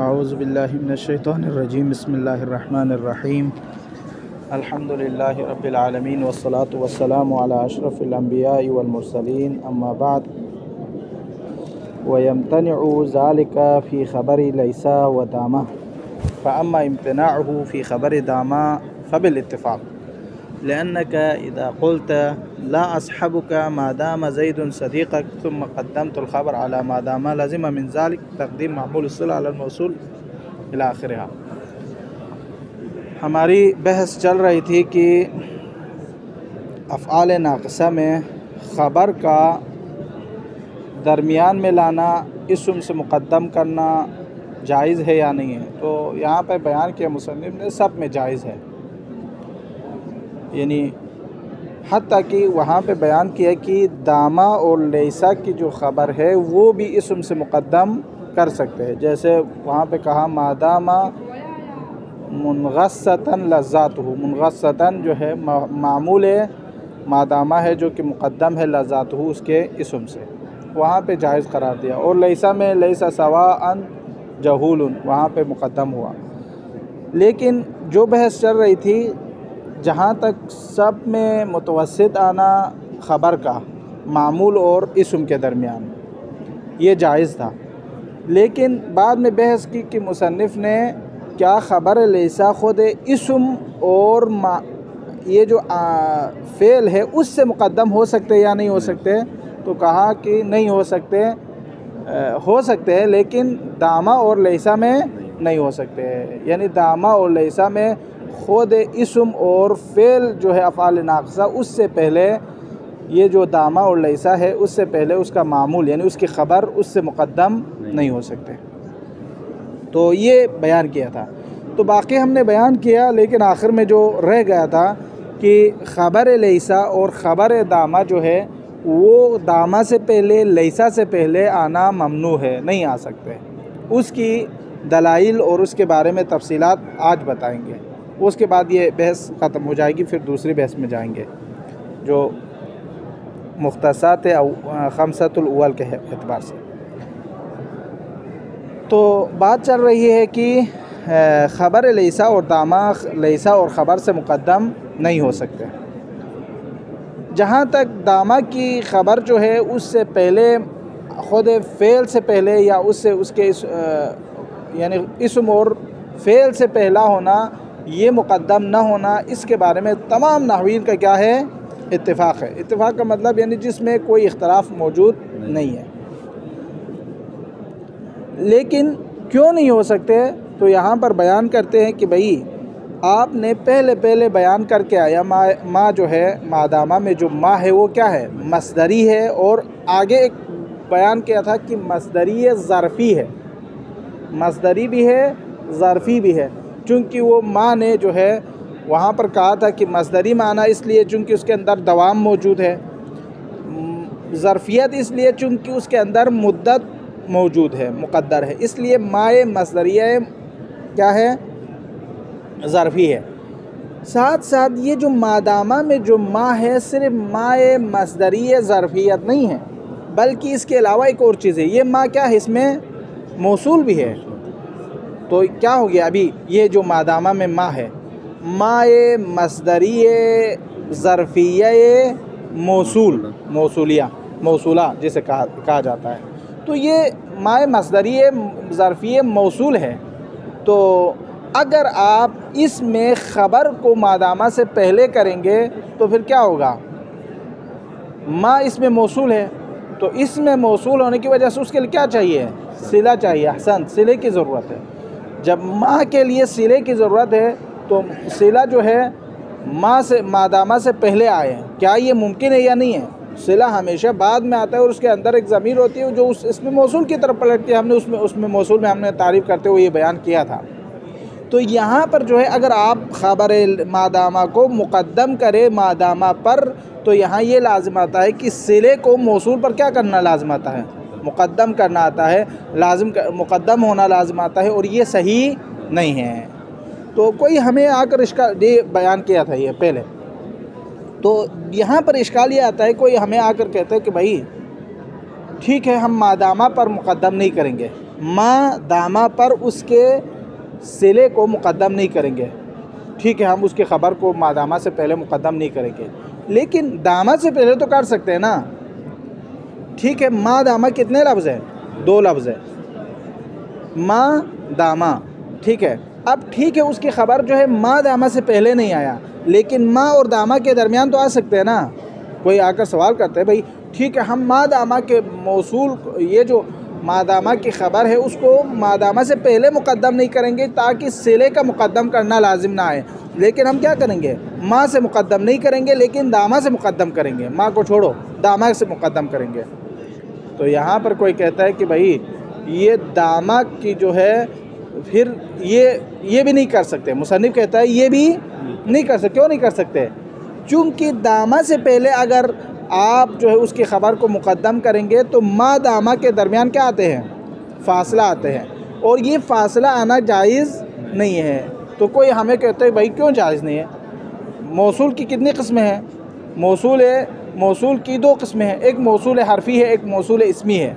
اعوذ باللہ من الشیطان الرجیم بسم اللہ الرحمن الرحیم الحمدللہ رب العالمین والصلاة والسلام علی اشرف الانبیاء والمرسلین اما بعد ويمتنع ذلك في خبر ليس ودامة فأما امتناعه في خبر دامة فبالاتفاق لأنك إذا قلت لا أصحبك ما دام زيد صديقك ثم قدمت الخبر على ما دام لازم من ذلك تقديم معمول الصلة على الموصول إلى آخرها۔ ہماری بحث چل رہی تھی کہ افعال ناقصہ میں خبر کا درمیان میں لانا اسم سے مقدم کرنا جائز ہے یا نہیں ہے، تو یہاں پہ بیان کیا مصنف نے سب میں جائز ہے، یعنی حتیٰ کہ وہاں پہ بیان کیا کہ دامہ اور لیسا کی جو خبر ہے وہ بھی اسم سے مقدم کر سکتے ہیں، جیسے وہاں پہ کہا مادامہ منغصتاً لذاتہ، منغصتاً جو ہے معمول مادامہ ہے جو کہ مقدم ہے لذاتہ اس کے اسم سے، وہاں پہ جائز قرار دیا۔ اور لیسا میں لیسا سواء جہول وہاں پہ مقدم ہوا۔ لیکن جو بحث چل رہی تھی جہاں تک سب میں متوسط آنا خبر کا معمول اور اسم کے درمیان یہ جائز تھا، لیکن بعد میں بحث کی کہ مصنف نے کیا خبر لیسا خود اسم اور یہ جو فعل ہے اس سے مقدم ہو سکتے یا نہیں ہو سکتے، تو کہا کہ نہیں ہو سکتے ہیں لیکن دامہ اور لیسا میں نہیں ہو سکتے، یعنی دامہ اور لیسا میں خود اسم اور فعل جو ہے افعال ناقصہ اس سے پہلے یہ جو دامہ اور لیسا ہے اس سے پہلے اس کا معمول یعنی اس کی خبر اس سے مقدم نہیں ہو سکتے، تو یہ بیان کیا تھا۔ تو باقی ہم نے بیان کیا، لیکن آخر میں جو رہ گیا تھا کہ خبر لیسا اور خبر دامہ جو ہے وہ دامہ سے پہلے لیسا سے پہلے آنا ممنوع ہے، نہیں آ سکتے، اس کی دلائل اور اس کے بارے میں تفصیلات آج بتائیں گے، اس کے بعد یہ بحث ختم ہو جائے گی، پھر دوسری بحث میں جائیں گے جو مختصات خمسۃ الاول کے اعتبار سے۔ تو بات چل رہی ہے کہ خبر لیسا اور دامہ لیسا اور خبر سے مقدم نہیں ہو سکتے۔ جہاں تک دامہ کی خبر جو ہے اس سے پہلے خود فعل سے پہلے یا اس کے یعنی اسم اور فعل سے پہلا ہونا یہ مقدم نہ ہونا، اس کے بارے میں تمام نحوین کا کیا ہے؟ اتفاق ہے۔ اتفاق کا مطلب یعنی جس میں کوئی اختلاف موجود نہیں ہے۔ لیکن کیوں نہیں ہو سکتے؟ تو یہاں پر بیان کرتے ہیں کہ بھئی آپ نے پہلے بیان کر کے آیا ما جو ہے مادامہ میں جو ما ہے وہ کیا ہے؟ مصدری ہے، اور آگے ایک بیان کیا تھا کہ مصدری ظرفی ہے، مصدری بھی ہے ظرفی بھی ہے، چونکہ وہ ما نے جو ہے وہاں پر کہا تھا کہ مصدری معنی اس لیے چونکہ اس کے اندر دوام موجود ہے، ظرفیت اس لیے چونکہ اس کے اندر مدت موجود ہے مقدر ہے، اس لیے مائے مصدریہ کیا ہے؟ ظرفی ہے۔ ساتھ ساتھ یہ جو مادامہ میں جو ما ہے صرف مائے مصدری ظرفیت نہیں ہے، بلکہ اس کے علاوہ ایک اور چیز ہے، یہ ما کیا ہے؟ اس میں موصول بھی ہے۔ تو کیا ہو گیا ابھی یہ جو مادامہ میں ما ہے، مائے مصدری ظرفیہ موصولہ جسے کہا جاتا ہے، تو یہ مائے مصدری ظرفیہ موصول ہے، تو اگر آپ اس میں خبر کو مادامہ سے پہلے کریں گے تو پھر کیا ہوگا؟ ما اس میں موصول ہے، تو اس میں موصول ہونے کی وجہ سے اس کے لیے کیا چاہیے؟ صلہ چاہیے۔ احسن، صلے کی ضرورت ہے۔ جب ما کے لیے صلے کی ضرورت ہے تو صلہ جو ہے مادامہ سے پہلے آئے، کیا یہ ممکن ہے یا نہیں ہے؟ صلہ ہمیشہ بعد میں آتا ہے اور اس کے اندر ایک ضمیر ہوتی ہے جو اس میں موصول کی طرف پلٹتی ہے، ہم نے اس میں موصول میں ہم نے تعریف کرتے ہوئے یہ بیان کیا تھا۔ تو یہاں پر جو ہے اگر آپ خبر مادامہ کو مقدم کرے مادامہ پر تو یہاں یہ لازم آتا ہے کہ صلے کو موصول پر کیا کرنا لازم آتا ہے؟ مقدم کرنا آتا ہے، مقدم ہونا لازم آتا ہے، اور یہ صحیح نہیں ہے۔ تو کوئی ہمیں آ کر اشکال یہ بیان کیا تھا یہ پہلے، تو یہاں پر اشکال یہ آتا ہے، کوئی ہمیں آ کر کہتا ہے کہ بھائی ٹھیک ہے ہم مادامہ پر مقدم نہیں کریں گے، ما داما پر اس کے صلے کو مقدم نہیں کریں گے، ٹھیک ہے، ہم اس کی خبر کو ما داما سے پہلے مقدم نہیں کریں گے، لیکن داما سے پہلے تو کر سکتے ہیں نا، ٹھیک ہے۔ ما داما کتنے لفظ ہیں؟ 2 لفظ ہے، ما داما، ٹھیک ہے۔ اب ٹھیک ہے اس کی خبر جو ہے ما داما سے پہلے نہیں آیا، لیکن ما اور داما کے درمیان تو آ سکتے ہیں نا۔ کوئی آ کر سوال کرتے ہیں بھائی ٹھیک ہے ہم ما داما کے موصول، یہ جو ما داما کی خبر ہے اس کو ما داما سے پہلے مقدم نہیں کریں گے تاکہ صلے کا مقدم کرنا لازم نہ آئے، لیکن ہم کیا کریں گے؟ ما سے مقدم نہیں کریں گے لیکن داما سے مقدم کریں گے، ما کو چھوڑو داما سے مقدم کریں گے۔ تو یہاں پر کوئی کہتا ہے کہ بھائی یہ داما کی جو ہے پھر یہ بھی نہیں کر سکتے، مصنف کہتا ہے یہ بھی نہیں کر سکتے۔ کیوں نہیں کر سکتے؟ چونکہ داما سے پہلے اگر آپ جو ہے اس کی خبر کو مقدم کریں گے تو ما داما کے درمیان کیا آتے ہیں؟ فاصلہ آتے ہیں، اور یہ فاصلہ آنا جائز نہیں ہے۔ تو کوئی ہمیں کہتا ہے بھائی کیوں جائز نہیں ہے؟ موصول کی کتنی قسمیں ہیں؟ موصول کی 2 قسمیں ہیں، ایک موصول حرفی ہے، ایک موصول اسمی ہے۔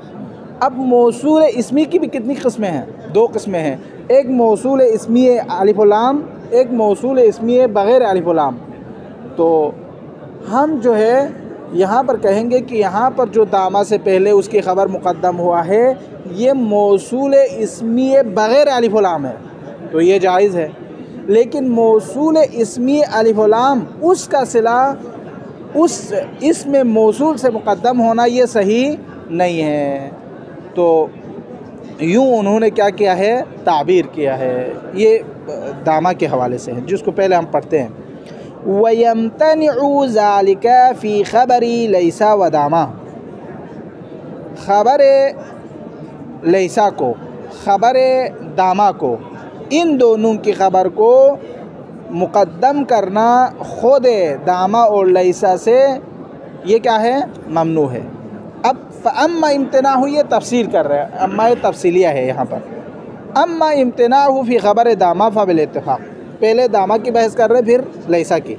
اب موصول اسمی کی بھی کتنی قسمیں ہیں؟ 2 قسمیں ہیں، ایک موصول اسمی ہے الف و لام، ایک موصول اسمی ہے بغیر الف و لام۔ تو ہم جو ہے یہاں پر کہیں گے کہ یہاں پر جو داما سے پہلے اس کی خبر مقدم ہوا ہے یہ موصول اسمی بغیر الف و لام ہے، تو یہ جائز ہے۔ لیکن موصول اسمی الف و لام اس کا صلہ اس اسم موصول سے مقدم ہونا یہ صحیح نہیں ہے۔ تو یوں انہوں نے کیا کیا ہے؟ تعبیر کیا ہے۔ یہ داما کے حوالے سے ہے جس کو پہلے ہم پڑھتے ہیں۔ وَيَمْتَنِعُ ذَلِكَ فِي خَبَرِ لَيْسَ وَدَامَا، خبر لیسا کو، خبر داما کو، ان دونوں کی خبر کو مقدم کرنا خود داما اور لیسا سے یہ کیا ہے؟ ممنوع ہے۔ اب فَأَمَّا امتناعُ یہ تفصیل کر رہے ہیں، اما تفصیلیہ ہے یہاں پر۔ اما امتناعُ فی خبر داما فبالاتفاق، پہلے داما کی بحث کر رہے پھر لیسا کی۔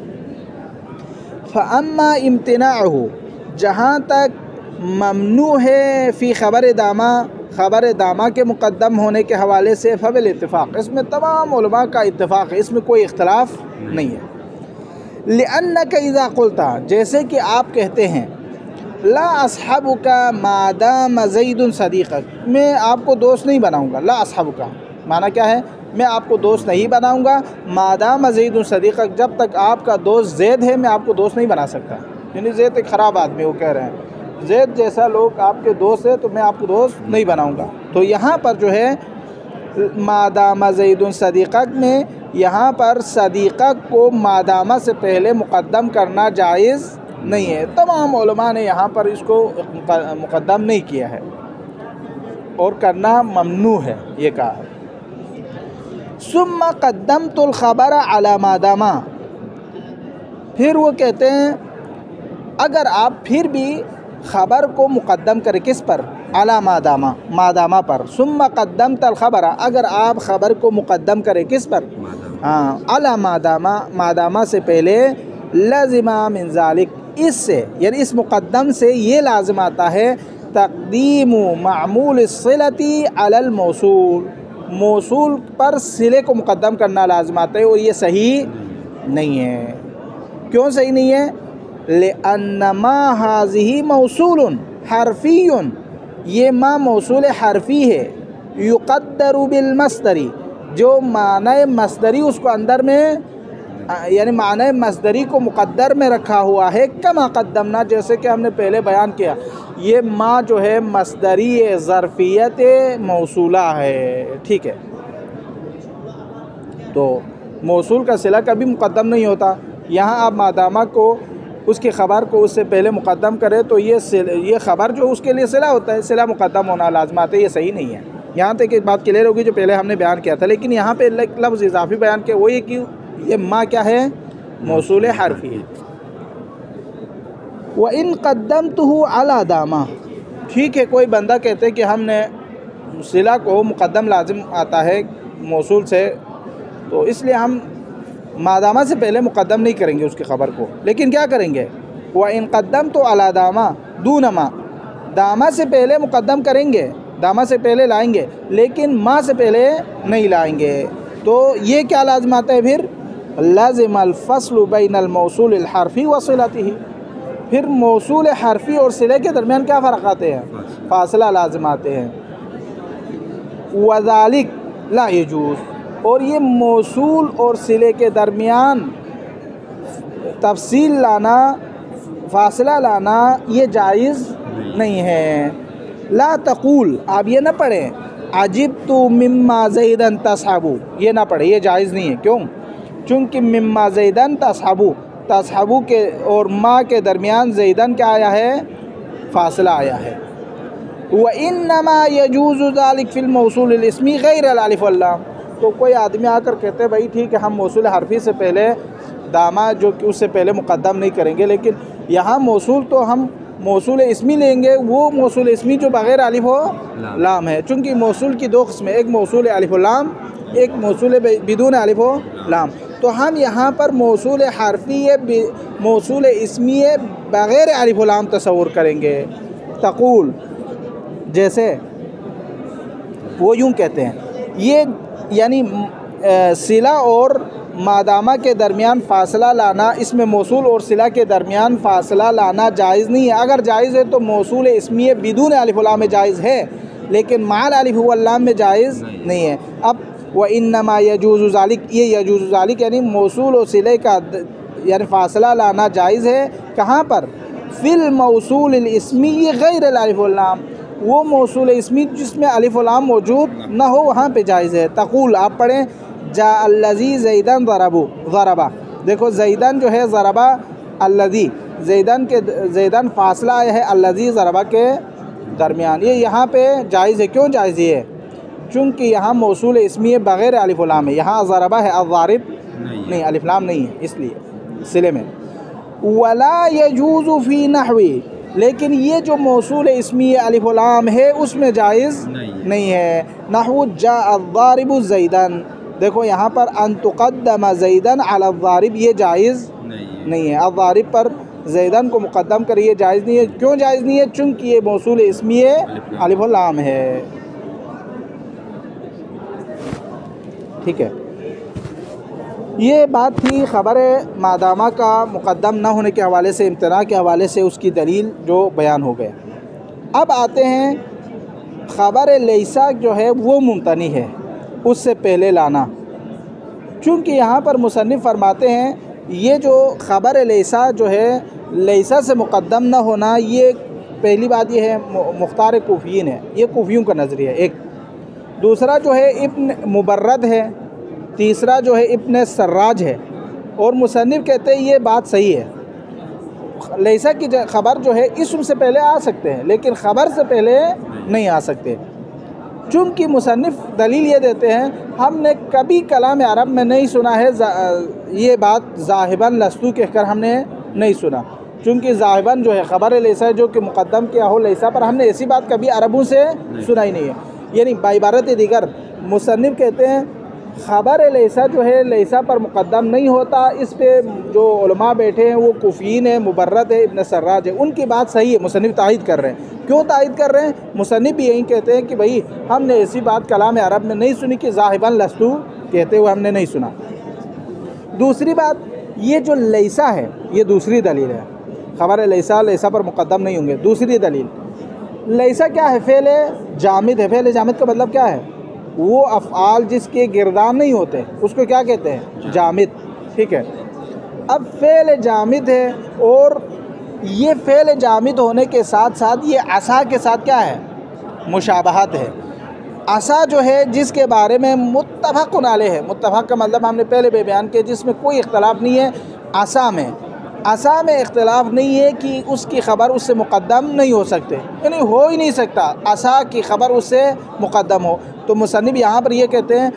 فَأَمَّا امتناعُ جہاں تک ممنوع ہے فی خبر داما، خبر داما کے مقدم ہونے کے حوالے سے فبالاتفاق، اس میں تمام علماء کا اتفاق ہے، اس میں کوئی اختلاف نہیں ہے۔ لِأَنَّكَ اِذَا قُلْتَ جیسے کہ آپ کہتے ہیں لا اصحبک ما دام زید صدیقک، میں آپ کو دوست نہیں بناؤں گا، لا اصحبک معنی کیا ہے؟ میں آپ کو دوست نہیں بناؤں گا ما دام زید صدیقک، جب تک آپ کا دوست زید ہے میں آپ کو دوست نہیں بنا سکتا، یعنی زید ایک خراب آدمی، وہ کہہ رہے ہیں زید جیسا لوگ آپ کے دوست ہے تو میں آپ کو دوست نہیں بناؤں گا۔ تو یہاں پر جو ہے ما دام زید صدیقک میں یہاں پر صدیقک کو ما دام سے پہلے مقدم کرنا جائز نہیں ہے، تمام علماء نے یہاں پر اس کو مقدم نہیں کیا ہے اور کرنا ممنوع ہے، یہ کہا ہے۔ ثم قدمت الخبر علی ما دام، پھر وہ کہتے ہیں اگر آپ پھر بھی خبر کو مقدم کریں کس پر؟ علی ما دام، ما دام پر۔ ثم قدمت الخبر اگر آپ خبر کو مقدم کریں کس پر؟ علی ما دام، ما دام سے پہلے، لازم من ذالک اس سے یعنی اس مقدم سے یہ لازم آتا ہے تقدیم معمول الصلۃ علی الموصول، موصول پر صلے کو مقدم کرنا لازم آتا ہے، اور یہ صحیح نہیں ہے۔ کیوں صحیح نہیں ہے؟ لأن ما هذه موصول حرفی، یہ ما موصول حرفی ہے، یقدر بالمصدر، جو معنی مصدری اس کو اندر میں یعنی معنی مصدری کو مقدر میں رکھا ہوا ہے، کما قدمنا جیسے کہ ہم نے پہلے بیان کیا، یہ ما جو ہے مصدری ظرفیت موصولہ ہے، ٹھیک ہے۔ تو موصول کا صلہ کبھی مقدم نہیں ہوتا، یہاں آپ ما دامہ کو اس کی خبر کو اس سے پہلے مقدم کرے تو یہ خبر جو اس کے لیے صلہ ہوتا ہے، صلہ مقدم ہونا لازمات ہے، یہ صحیح نہیں ہے۔ یہاں تک ایک بات کلیئر ہوگی جو پہلے ہم نے بیان کیا تھا، لیکن یہاں پہ لفظ اضافی بیان کیا، وہ یہ کہ یہ ما کیا ہے؟ موصول حرفی ہے۔ وَإِن قَدَّمْتُهُ عَلَى دَامَ، ٹھیک ہے کوئی بندہ کہتے ہیں کہ ہم نے صلہ کو مقدم لازم آتا ہے موصول سے، تو اس لیے ہم ما دامہ سے پہلے مقدم نہیں کریں گے اس کی خبر کو، لیکن کیا کریں گے؟ وَإِن قَدَّمْتُ عَلَى دَامَ دُونَ مَا، دامہ سے پہلے مقدم کریں گے دامہ سے پہلے لائیں گے لیکن ما سے پہلے نہیں لائیں گے. تو یہ کیا لازم آتا ہے پھر؟ لازم الفصل بین الموصول الحرفی و صلتہ. پھر موصول حرفی اور صلے کے درمیان کیا فرق آتے ہیں؟ فاصلہ لازم آتے ہیں. وذالک لا یجوز. اور یہ موصول اور صلے کے درمیان تفصیل لانا، فاصلہ لانا، یہ جائز نہیں ہے. لا تقول، آپ یہ نہ پڑھیں عجبت مما زیدن تصحبو، یہ نہ پڑھیں، یہ جائز نہیں ہے. کیوں؟ چونکہ مما زیدن تصحبو، تصحبو کے اور ما کے درمیان زیدن کیا آیا ہے؟ فاصلہ آیا ہے. وَإِنَّمَا يَجُوزُ ذَلِكَ فِي الْمَوْصُولِ الْإِسْمِ غَيْرَ الْأَلِفِ وَاللَّامِ. تو کوئی آدمی آ کر کہتے ہیں بھائی ٹھیک ہے ہم موصول حرفی سے پہلے دامہ جو کہ اس سے پہلے مقدم نہیں کریں گے، لیکن یہاں موصول تو ہم موصول اسمی لیں گے، وہ موصول اسمی جو بغیر الف و لام ہے. چونکہ موصول کی دو قسمیں، ایک موصول الف و لام، ایک موصول بدون الف و لام. تو ہم یہاں پر موصول حرفی موصول اسمی بغیر الف و لام تصور کریں گے. تقول، جیسے وہ یوں کہتے ہیں، یہ یعنی صلہ اور مادامہ کے درمیان فاصلہ لانا، اس میں موصول اور صلہ کے درمیان فاصلہ لانا جائز نہیں ہے. اگر جائز ہے تو موصول اسمیہ بدون الف و لام میں جائز ہے، لیکن مع الف واللام میں جائز نہیں ہے. اب وَإِنَّمَا يَجُوزُ ذَلِكَ، یہ یجوز ذالک یعنی موصول و صلے کا یعنی فاصلہ لانا جائز ہے. کہاں پر؟ فی الموصول الاسمی غیر الالف واللام، وہ موصول اسمی جس میں الف و لام موجود نہ ہو وہاں پہ جائز ہے. تقول، آپ پڑھیں جاء الذی زیدن ضربا. دیکھو زیدن جو ہے ضربا الذی، زیدن فاصلہ آیا ہے الذی ضربا کے درمیان، یہ یہاں پہ جائز ہے. کیوں جائز ہے؟ چونکہ یہاں موصول اسمی بغیر الف و لام ہے. یہاں ضربا ہے، الضارب نہیں، الف لام نہیں ہے اس لیے صلے میں. ولا یجوز فی نحوی، لیکن یہ جو موصول اسمی الف و لام ہے اس میں جائز نہیں ہے. نحو جاء الضارب زیدن، دیکھو یہاں پر ان تقدم زیدن علی الضارب، یہ جائز نہیں ہے. الضارب پر زیدن کو مقدم کر، یہ جائز نہیں ہے. کیوں جائز نہیں ہے؟ چونکہ یہ موصول اسمی الف و لام ہے. ٹھیک ہے، یہ بات تھی خبر مادامہ کا مقدم نہ ہونے کے حوالے سے، امتناع کے حوالے سے اس کی دلیل جو بیان ہو گئے. اب آتے ہیں خبر لیسا جو ہے وہ ممتنی ہے اس سے پہلے لانا. چونکہ یہاں پر مصنف فرماتے ہیں یہ جو خبر لیسا جو ہے لیسا سے مقدم نہ ہونا، یہ پہلی بات یہ ہے مختار کوفیین ہے، یہ کوفیوں کا نظریہ ہے. ایک دوسرا جو ہے ابن مبرد ہے، تیسرا جو ہے ابن سراج ہے. اور مصنف کہتے ہیں یہ بات صحیح ہے، لیسا کی خبر جو ہے اسم سے پہلے آ سکتے ہیں لیکن خبر سے پہلے نہیں آ سکتے. چونکہ مصنف دلیل یہ دیتے ہیں ہم نے کبھی کلام عرب میں نہیں سنا ہے یہ بات ذاہباً لستو کہہ کر ہم نے نہیں سنا. چونکہ ذاہباً جو ہے خبر لیسا جو کہ مقدم کیا ہو لیسا پر، ہم نے ایسی بات کبھی عربوں سے سنا ہی نہیں ہے. یعنی بعبارت دیگر مصنف کہتے ہیں خبر لیسا جو ہے لیسا پر مقدم نہیں ہوتا. اس پہ جو علماء بیٹھے ہیں وہ کوفیین ہے، مبرد ہے، ابن سراج ہے، ان کی بات صحیح ہے. مصنف تائید کر رہے ہیں. کیوں تائید کر رہے ہیں؟ مصنف بھی یہی کہتے ہیں کہ بھئی ہم نے ایسی بات کلام عرب میں نہیں سنی کہ ذاہباً لستو کہتے ہوئے ہم نے نہیں سنا. دوسری بات یہ جو لیسا ہے یہ دوسری دلیل ہے. خبر لیسا پر مقدم نہیں ہوں گے. دوسری دلیل لیسا کیا ہے؟ فعل جامد ہے. فعل جامد کا مطلب کیا ہے؟ وہ افعال جس کے گردان نہیں ہوتے اس کو کیا کہتے ہیں؟ جامد. ٹھیک ہے، اب فعل جامد ہے اور یہ فعل جامد ہونے کے ساتھ ساتھ یہ عصا کے ساتھ کیا ہے؟ مشابہت ہے. عصا جو ہے جس کے بارے میں متفق علیہ ہے، متفق کا مطلب ہم نے پہلے بھی بیان کیا، جس میں کوئی اختلاف نہیں ہے. عصا میں اختلاف نہیں ہے کہ اس کی خبر اس سے مقدم نہیں ہو سکتے، یعنی ہو ہی نہیں سکتا عصا کی خبر اس سے مقدم ہو. تو مصنف یہاں پر یہ کہتے ہیں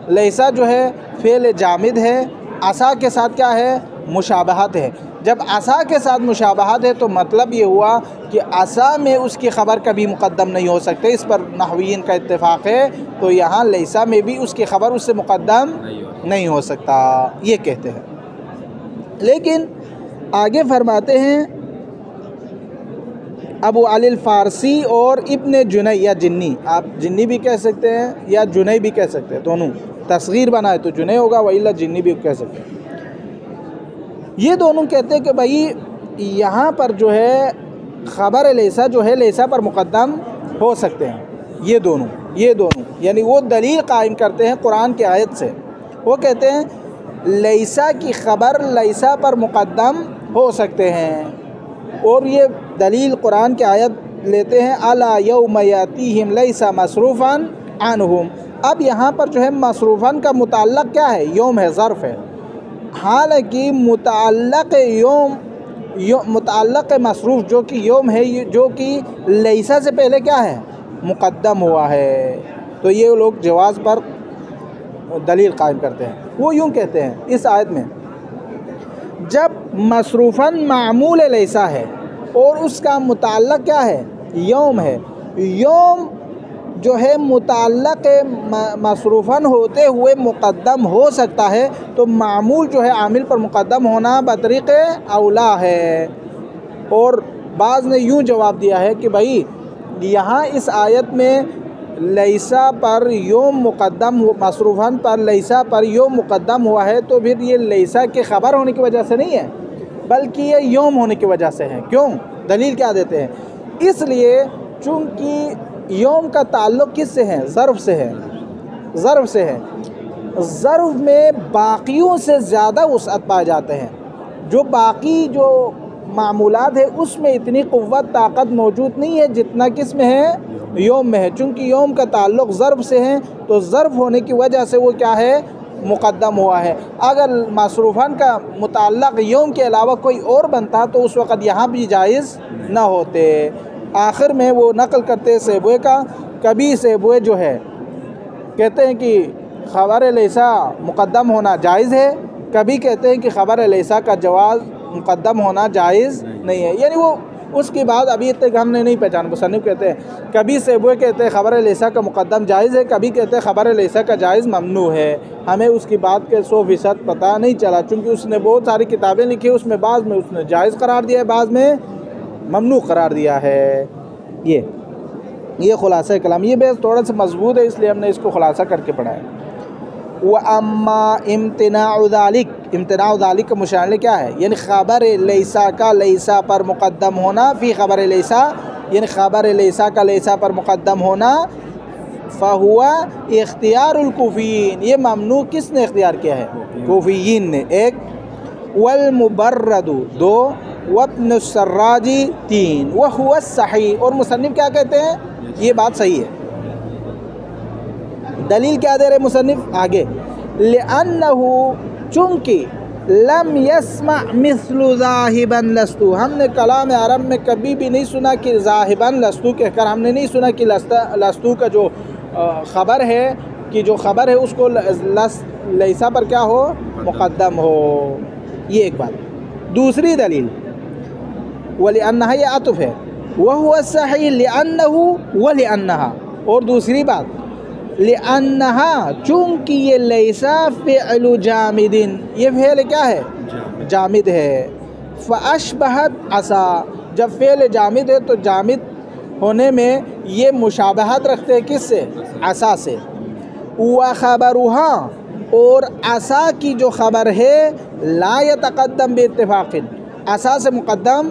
لیسا جو ہے فعل جامد ہے، عصا کے ساتھ کیا ہے؟ مشابہت ہے. جب عصا کے ساتھ مشابہت ہے تو مطلب یہ ہوا کہ عصا میں اس کی خبر کبھی مقدم نہیں ہو سکتے. اس پر نحویین کا اتفاق ہے. تو یہاں لیسا میں بھی اس کی خبر اس سے مقدم نہیں ہو سکتا، یہ کہتے ہیں. لیکن آگے فرماتے ہیں ابو علی الفارسی اور ابن جنی یا جنی، آپ جنی بھی کہہ سکتے ہیں یا جنی بھی کہہ سکتے ہیں، دونوں تصغیر بنائے تو جنی ہوگا، وإلا جنی بھی کہہ سکتے ہیں۔ یہ دونوں کہتے ہیں کہ بھائی یہاں پر جو ہے خبر لیسا جو ہے لیسا پر مقدم ہو سکتے ہیں، یہ دونوں یعنی وہ دلیل قائم کرتے ہیں قرآن کی آیت سے، وہ کہتے ہیں لیسا کی خبر لیسا پر مقدم ہو سکتے ہیں، اور یہ دلیل قرآن کی آیت لیتے ہیں الا یوم یاتیہم لیسا مصروفا عنہم۔ اب یہاں پر جو ہے مصروفاً کا متعلق کیا ہے؟ یوم ہے، ظرف ہے، حالانکہ متعلق مصروف جو کہ یوم ہے، جو کہ لیسا سے پہلے کیا ہے؟ مقدم ہوا ہے، تو یہ لوگ جواز پر دلیل قائم کرتے ہیں۔ وہ یوں کہتے ہیں اس آیت میں جب مصروفاً معمول لیسا ہے اور اس کا متعلق کیا ہے؟ یوم ہے، یوم جو ہے متعلق مصروفاً ہوتے ہوئے مقدم ہو سکتا ہے، تو معمول جو ہے عامل پر مقدم ہونا بطریق اولا ہے۔ اور بعض نے یوں جواب دیا ہے کہ بھائی یہاں اس آیت میں لیسا پر یوم مقدم مصروفاً پر لیسا پر یوم مقدم ہوا ہے، تو پھر یہ لیسا کے خبر ہونے کی وجہ سے نہیں ہے بلکہ یہ یوم ہونے کی وجہ سے ہے۔ کیوں؟ دلیل کیا دیتے ہیں؟ اس لیے چونکہ یوم کا تعلق کس سے ہے؟ ظرف سے ہے، ظرف سے ہے، ظرف میں باقیوں سے زیادہ وسعت پائے جاتے ہیں، جو باقی جو معمولات ہے اس میں اتنی قوت طاقت موجود نہیں ہے جتنا کس میں ہے؟ یوم میں ہے۔ چونکہ یوم کا تعلق ظرف سے ہے تو ظرف ہونے کی وجہ سے وہ کیا ہے؟ مقدم ہوا ہے۔ اگر مصروفاً کا متعلق یوم کے علاوہ کوئی اور بنتا تو اس وقت یہاں بھی جائز نہ ہوتے۔ آخر میں وہ نقل کرتے سیبوئے کا، کبھی سیبوئے جو ہے کہتے ہیں کہ خبر لیسا مقدم ہونا جائز ہے، کبھی کہتے ہیں کہ خبر لیسا کا جواز مقدم ہونا جائز نہیں ہے، یعنی وہ اس کی بات ابھی تک ہم نے نہیں پہچانا۔ مصنف کہتے ہیں کبھی سیبوئے کہتے ہیں خبر لیسا کا مقدم جائز ہے، کبھی کہتے ہیں خبر لیسا کا جائز ممنوع ہے۔ ہمیں اس کی بات کے 100% پتہ نہیں چلا، چونکہ اس نے بہت ساری کتابیں لکھی، اس میں بعض میں اس نے جائز قرار دیا ہے، بعض میں ممنوع قرار دیا ہے۔ یہ خلاصہ کلام، یہ بحث تھوڑا سا مضبوط ہے اس لیے ہم نے اس کو خلاصہ کر کے پڑھا ہے۔ وَأَمَّا امتناع ذَلِكَ، امتناع ذَلِكَ کا مشاہدہ کیا ہے؟ یعنی خبر لیسا کا لیسا پر مقدم ہونا، فی خبر لیسا یعنی خبر لیسا کا لیسا پر مقدم ہونا، فَهُوَ اختیار الکوفیین، یہ ممنوع کس نے اختیار کیا ہے؟ کوفیین نے، ایک، والمبرد دو، وابن السراج تین، وَهُوَ الصحیح، اور مصنف کیا کہتے ہیں؟ یہ بات صحیح ہے۔ دلیل کیا دے رہے مصنف آگے؟ لِأَنَّهُ چونکہ لم يسمع مثل ذاہبا لستو، ہم نے کلام عرب میں کبھی بھی نہیں سنا کہ ذاہبا لستو کہہ کر، ہم نے نہیں سنا کہ لستو کا جو خبر ہے کہ جو خبر ہے اس کو لیسا پر کیا ہو؟ مقدم ہو۔ یہ ایک بات۔ دوسری دلیل وَلِأَنَّهَا، یہ عطف ہے، وَهُوَ الصحیح لِأَنَّهُ وَلِأَنَّهَا، اور دوسری بات لِأَنَّهَا چونکہ یہ لیسا فعل جامد، یہ فعل کیا ہے؟ جامد ہے۔ فَأَشْبَهَتْ عَصَا، جب فعل جامد ہے تو جامد ہونے میں یہ مشابہت رکھتے ہیں کس سے؟ عصا سے۔ وَخَبَرُهَا، اور عصا کی جو خبر ہے لا يتقدم باتفاق، عصا سے مقدم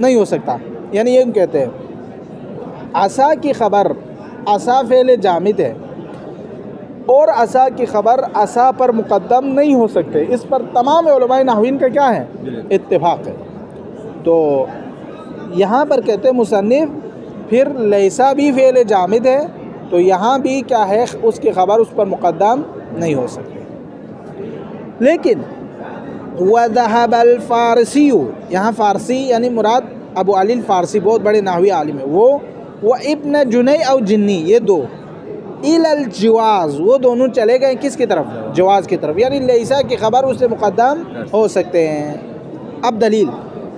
نہیں ہو سکتا، یعنی یہ کہتے ہیں عصا کی خبر، عصا فعل جامد ہے اور عصا کی خبر عصا پر مقدم نہیں ہو سکتے، اس پر تمام علماء نحوین کا کیا ہے؟ اتفاق ہے۔ تو یہاں پر کہتے ہیں مصنف پھر لیسا بھی فعل جامد ہے تو یہاں بھی کیا ہے؟ اس کی خبر اس پر مقدم نہیں ہو سکتی۔ لیکن وَذَهَبَ الْفَارِسِيُّ، یہاں فارسی یعنی مراد ابو علی الفارسی بہت بڑے نحوی عالم ہے، وہ ابن جنی او جنی، یہ دو، إِلَى الْجِوَازِ، وہ دونوں چلے گئے کس کی طرف؟ جواز کی طرف، یعنی لیسا کی خبر اس سے مقدم ہو سکتے ہیں۔ اب دلیل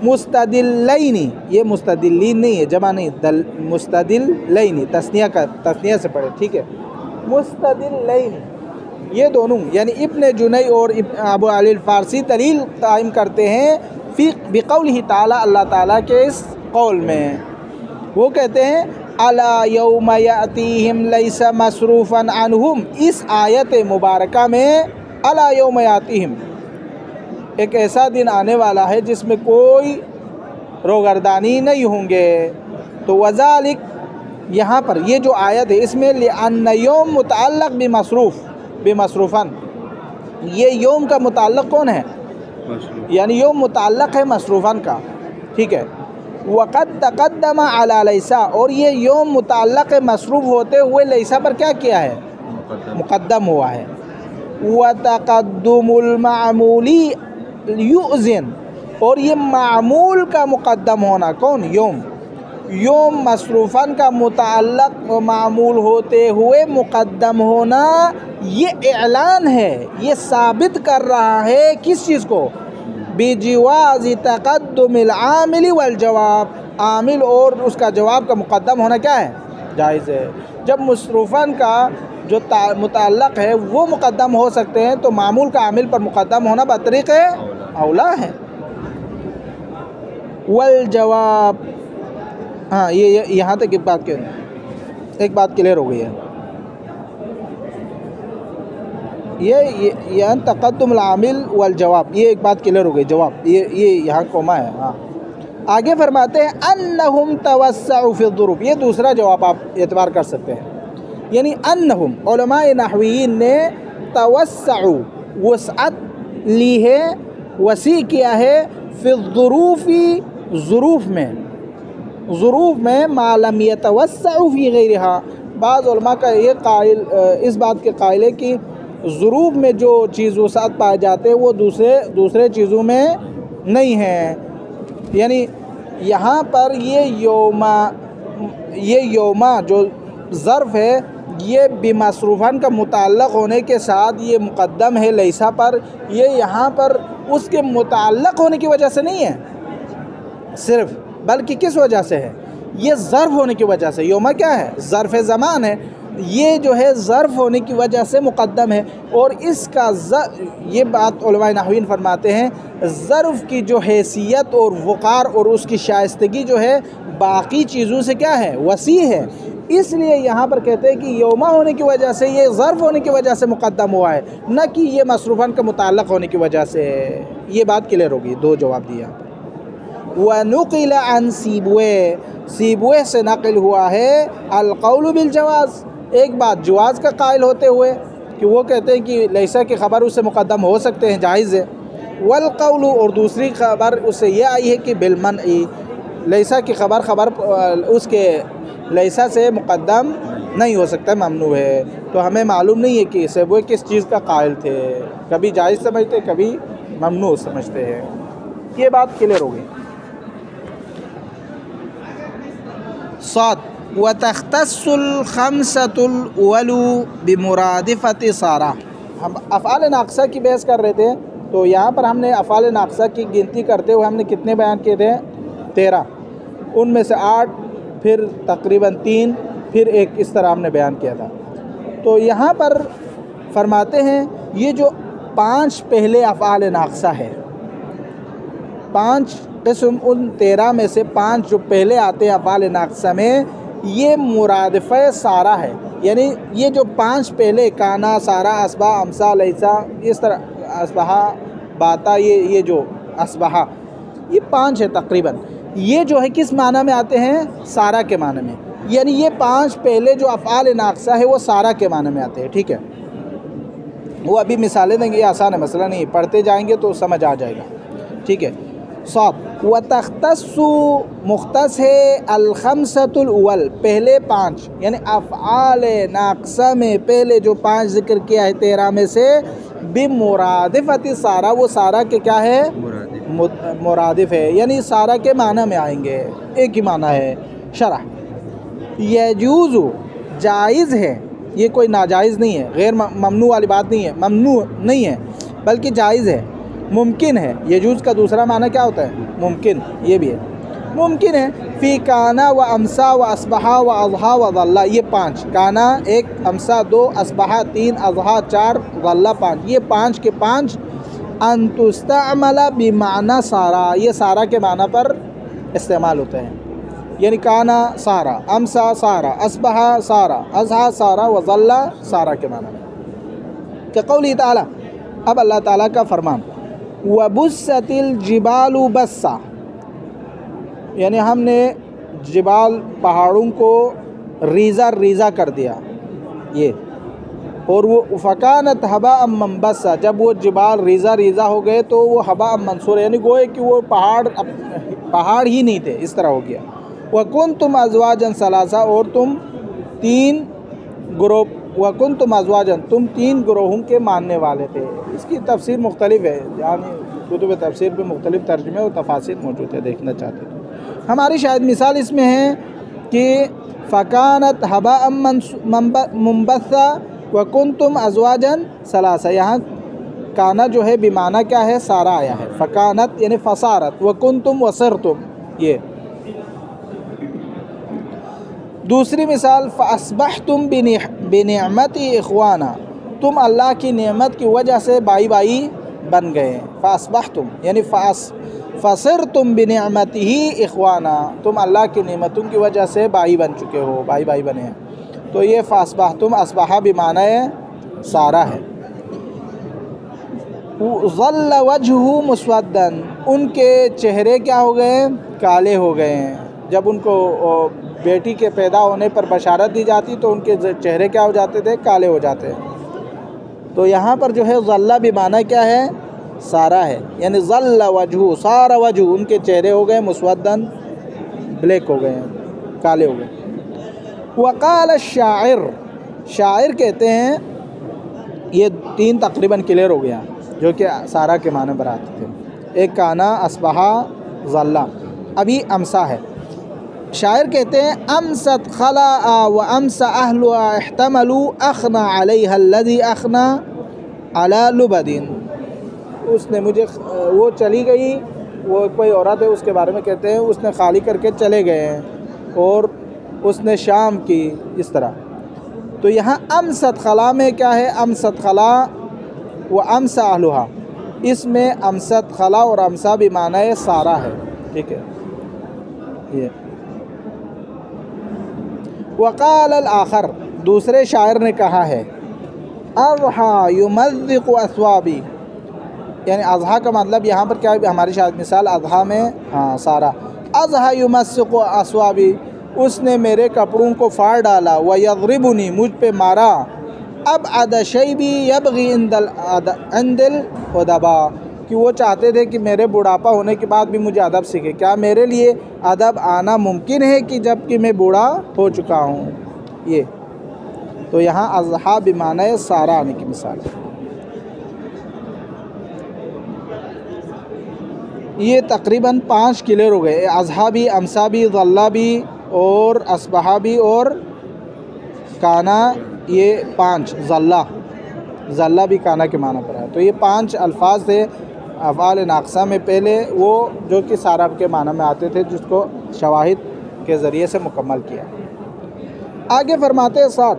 مستدلین، یہ مستدلین نہیں ہے، جمع نہیں، مستدلین تثنیہ سے پڑھے، ٹھیک ہے؟ مستدلین یہ دونوں یعنی ابن جنی اور ابو علی الفارسی دلیل قائم کرتے ہیں فی بقولہ تعالی، اللہ تعالیٰ کے اس قول میں، وہ کہتے ہیں الا یوم یاتیہم لیس مصروفا عنہم، اس آیت مبارکہ میں الا یوم یاتیہم، ایک ایسا دن آنے والا ہے جس میں کوئی روگردانی نہیں ہوں گے. تو وذالک، یہاں پر یہ جو آیت ہے اس میں لأن یوم متعلق بمصروفاً، یہ یوم کا متعلق کون ہے؟ یعنی یوم متعلق ہے مصروفاً کا، ٹھیک ہے. وقد تقدم علی لیسا، اور یہ یوم متعلق مصروف ہوتے ہوئے لیسا پر کیا کیا ہے؟ مقدم ہوا ہے. وتقدم المعمولی یؤذن، اور یہ معمول کا مقدم ہونا، کون؟ یوم مصروفاً کا متعلق معمول ہوتے ہوئے مقدم ہونا، یہ اعلان ہے، یہ ثابت کر رہا ہے کس چیز کو؟ بجواز تقدم العامل والجواب، عامل اور اس کا جواب کا مقدم ہونا کیا ہے؟ جائز ہے. جب مصروفاً کا جو متعلق ہے وہ مقدم ہو سکتے ہیں تو معمول کا عامل پر مقدم ہونا بطریق اولا ہے. والجواب، ہاں یہ یہاں تک ایک بات کلیئر ہو گئی ہے. یہ تقدم العامل والجواب، یہ ایک بات کلیئر ہو گئی. جواب یہ یہاں کوما ہے. ہاں آگے فرماتے ہیں انہم توسعوا فی الظروف، یہ دوسرا جواب آپ اعتبار کر سکتے ہیں. یعنی انہم، علماء نحویین نے توسعوا، وسعت لی ہے، وسیع کیا ہے، فی الظروف، ظروف میں ما لم یتوسعوا فی غیرہا. بعض علماء کا یہ قائل، اس بات کے قائل ہے کہ ظروف میں جو چیز وسعت پائے جاتے ہیں وہ دوسرے چیزوں میں نہیں ہیں. یعنی یہاں پر یہ یوما جو ظرف ہے یہ بمصروفاً کا متعلق ہونے کے ساتھ یہ مقدم ہے لیسا پر. یہ یہاں پر اس کے متعلق ہونے کی وجہ سے نہیں ہے صرف، بلکہ کس وجہ سے ہے؟ یہ ظرف ہونے کی وجہ سے. یوما کیا ہے؟ ظرف زمان ہے. یہ جو ہے ظرف ہونے کی وجہ سے مقدم ہے. اور اس کا یہ بات علماء نحوین فرماتے ہیں، ظرف کی جو حیثیت اور وقار اور اس کی شائستگی جو ہے باقی چیزوں سے کیا ہے؟ وسیع ہے. اس لیے یہاں پر کہتے ہیں کہ یوما ہونے کی وجہ سے، یہ ظرف ہونے کی وجہ سے مقدم ہوا ہے، نہ کہ یہ مصروفاً کا متعلق ہونے کی وجہ سے. یہ بات کلیئر ہوگی. دو جواب دیا. وَنُقِلَ عَنْ سیبوے سے نقل ہوا ہے القول بالجواز، ایک بات جواز کا قائل ہوتے ہوئے کہ وہ کہتے ہیں کہ لیسا کی خبر اس سے مقدم ہو سکتے ہیں، جائز ہے. والقول، اور دوسری خبر اس سے یہ آئی ہے کہ بالمنع، لیسا کی خبر اس کے لیسا سے مقدم نہیں ہو سکتا، ممنوع ہے. تو ہمیں معلوم نہیں ہے کہ سیبوے کس چیز کا قائل تھے، کبھی جائز سمجھتے کبھی ممنوع سمجھتے ہیں. یہ بات کلیئر ہو گئی. صاد وتختص الخمسة الأول بمرادفة سارہ. ہم افعال ناقصہ کی بحث کر رہے تھے، تو یہاں پر ہم نے افعال ناقصہ کی گنتی کرتے ہوئے ہم نے کتنے بیان کیے تھے؟ 13. ان میں سے 8، پھر تقریباً 3، پھر 1، اس طرح ہم نے بیان کیا تھا. تو یہاں پر فرماتے ہیں یہ جو 5 پہلے افعال ناقصہ ہے، 5 قسم، ان 13 میں سے 5 جو پہلے آتے ہیں افعال ناقصہ میں، یہ مرادفہ سارہ ہے. یعنی یہ جو 5 پہلے کانا، سارا، اسبا، امسا، لیسا، اس طرح اسبہا، باتا، یہ جو اسبہا، یہ 5 ہے تقریباً. یہ جو ہے کس معنی میں آتے ہیں؟ سارا کے معنی میں. یعنی یہ 5 پہلے جو افعال ناقصہ ہے وہ سارا کے معنی میں آتے ہیں. ٹھیک ہے، وہ ابھی مثالیں دیں گے، یہ آسان ہے، مسئلہ نہیں، پڑھتے جائیں گے تو سمجھ آ جائے گا. ٹھیک ہے. صاد وتختص، مختص ہے الخمسۃ الاول، پہلے 5، یعنی افعال ناقصہ میں پہلے جو 5 ذکر کیا ہے 13 میں سے، بمرادفت سارہ، وہ سارہ کے کیا ہے؟ مرادف ہے، یعنی سارہ کے معنی میں آئیں گے. ایک ہی معنی ہے. شرح یجوز، جائز ہے، یہ کوئی ناجائز نہیں ہے، غیر ممنوع والی بات نہیں ہے، ممنوع نہیں ہے بلکہ جائز ہے، ممکن ہے. یجوز کا دوسرا معنی کیا ہوتا ہے؟ ممکن. یہ بھی ہے، ممکن ہے. فی کانا و امسا و اسبہا و اضحا و ظلہ، یہ 5، کانا 1، امسا 2، اسبہا 3، اضحا 4، ظلہ 5، یہ 5 کے 5 ان تستعمل بمعنی سارا، یہ سارا کے معنی پر استعمال ہوتے ہیں. یعنی کانا سارا، امسا سارا، اصبحا سارا، اضحا سارا، وظل سارا کے معنی میں کہ قولی تعالیٰ، اب اللہ تعالیٰ کا فرمان وَبُسَّتِ الْجِبَالُ بَسًّا، یعنی ہم نے جبال پہاڑوں کو ریزہ ریزہ کر دیا یہ، اور وہ فَكَانَتْ هَبَاءً مَنبَثًّا، جب وہ جبال ریزہ ریزہ ہو گئے تو وہ ہباء منصور، یعنی گوئے کہ وہ پہاڑ ہی نہیں تھے، اس طرح ہو گیا۔ وَكُنْتُمْ أَزْوَاجًا ثَلَاثًا، اور تم تین گروہ، وَكُنْتُمْ أَزْوَاجًا، تم تین گروہوں کے ماننے والے تھے۔ اس کی تفسیر مختلف ہے، یعنی کتب تفسیر پہ مختلف ترجمے اور تفاسیر موجود ہے، دیکھنا چاہتے ہیں۔ ہماری شاید مثال اس میں ہے کہ فَكَانَتْ هَبَاءً مُنبَثًّا وَكُنْتُمْ أَزْوَاجًا ثَلَاثًا، یہاں کانا جو ہے بیمانہ کیا ہے؟ سارا آیا ہے، فَكَانَتْ یعنی فَصَارَتْ، وَكُنْتُمْ وَصِرْتُمْ یہ۔ دوسری مثال فَأَصْبَحْتُمْ بِنِعْمَتِي إِخْوَانًا، تم اللہ کی نعمت کی وجہ سے بھائی بھائی بن گئے، فَأَصْبَحْتُمْ یعنی فَصِرْتُمْ بِنِعْمَتِهِ إِخْوَانًا، تم اللہ کی نعمتوں کی وجہ سے بھائی بن چکے ہو، بھائی بھائی بنے ہیں۔ تو یہ فَأَصْبَحْتُمْ اصبحہ بمعنی سارا ہے۔ ظَلَّ وَجْهُهُ مُسْوَدًّا، ان کے چہرے کیا ہو گئے؟ کالے ہو گئے ہیں۔ جب ان کو بیٹی کے پیدا ہونے پر بشارت دی جاتی تو ان کے چہرے کیا ہو جاتے تھے؟ کالے ہو جاتے ہیں۔ تو یہاں پر جو ہے ظلّ بمعنی کیا ہے؟ سارا ہے، یعنی ظل وجہ، سارا وجہ، ان کے چہرے ہو گئے مسودن، بلیک ہو گئے ہیں، کالے ہو گئے۔ وقال الشاعر، شاعر کہتے ہیں، یہ تین تقریباً کلیئر ہو گیا جو کہ سارا کے معنی پر آتے تھے، ایک کانا، اصبحا، ظلّا، ابھی امسا ہے۔ شاعر کہتے ہیں امست خلا و امس اہلها احتملوا اخنا علیہ الذی اخنا علی لبد، اس نے مجھے، وہ چلی گئی، وہ کوئی عورت ہے اس کے بارے میں کہتے ہیں، اس نے خالی کر کے چلے گئے ہیں اور اس نے شام کی، اس طرح۔ تو یہاں امست خلا میں کیا ہے؟ امست خلا و امس اہلها، اس میں امست خلا اور امسا بھی معنی سارا ہے، ٹھیک ہے یہ۔ وقال الآخر، دوسرے شاعر نے کہا ہے اضحى يمزق اثوابی، یعنی اضحیٰ کا مطلب یہاں پر کیا ہے؟ ہماری شاید مثال اضحیٰ میں سارا، اضحى يمزق اثوابی، اس نے میرے کپڑوں کو پھاڑ ڈالا، ويضربني، مجھ پہ مارا، ابعد شیبی یبغی عند الادباء، کہ وہ چاہتے تھے کہ میرے بڑھاپا ہونے کے بعد بھی مجھے ادب سیکھے، کیا میرے لیے ادب آنا ممکن ہے کہ جب کہ میں بوڑھا ہو چکا ہوں؟ یہ تو یہاں اضحیٰ بمعنی سارا آنے کی مثال ہے۔ یہ تقریباً 5 کلیئر ہو گئے، اضحیٰ بھی، امسا بھی، ظلّا بھی، اور اصبحا بھی، اور کانا، یہ 5، ظلّا بھی کانا کے معنی پر ہے۔ تو یہ 5 الفاظ تھے افعال ناقصہ میں، پہلے وہ جو کہ سارا کے معنی میں آتے تھے، جس کو شواہد کے ذریعے سے مکمل کیا۔ آگے فرماتے ہیں 7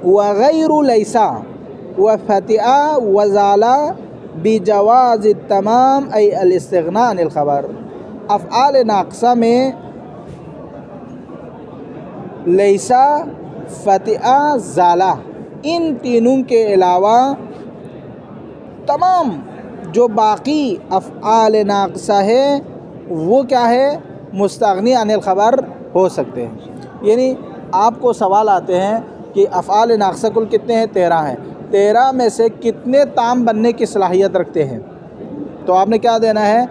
وغیر لیسا وفتئ وزال بجواز التمام ای الاستغناء عن الخبر، افعال ناقصہ میں لیسا، فتئ، زالہ، ان تینوں کے علاوہ تمام جو باقی افعال ناقصہ ہے وہ کیا ہے؟ مستغنی عن الخبر ہو سکتے ہیں۔ یعنی آپ کو سوال آتے ہیں کہ افعال ناقصہ کل کتنے ہیں؟ 13 ہیں، 13 میں سے کتنے تام بننے کی صلاحیت رکھتے ہیں؟ تو آپ نے کیا دینا ہے؟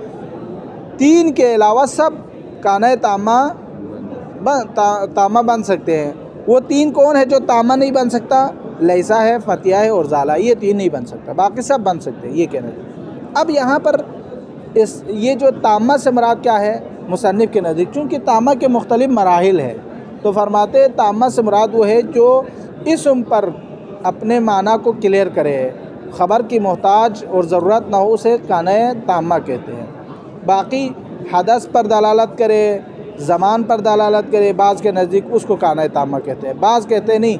3 کے علاوہ سب کانا تامہ بن سکتے ہیں۔ وہ 3 کون ہے جو تامہ نہیں بن سکتا؟ لیسا ہے، فتیہ ہے، اور زالہ، یہ 3 نہیں بن سکتا، باقی سب بن سکتے ہیں، یہ کہنا ہے۔ اب یہاں پر یہ جو تامہ سے مراد کیا ہے مصنف کے نزدیک؟ چونکہ تامہ کے مختلف مراحل ہے، تو فرماتے ہیں تامہ سے مراد وہ ہے جو اسم پر اپنے معنی کو کلیئر کرے، خبر کی محتاج اور ضرورت نہ ہو، اسے کانا تامہ کہتے ہیں۔ باقی حدث پر دلالت کرے، زمان پر دلالت کرے، بعض کے نزدیک اس کو کانا تامہ کہتے ہیں، بعض کہتے ہیں نہیں،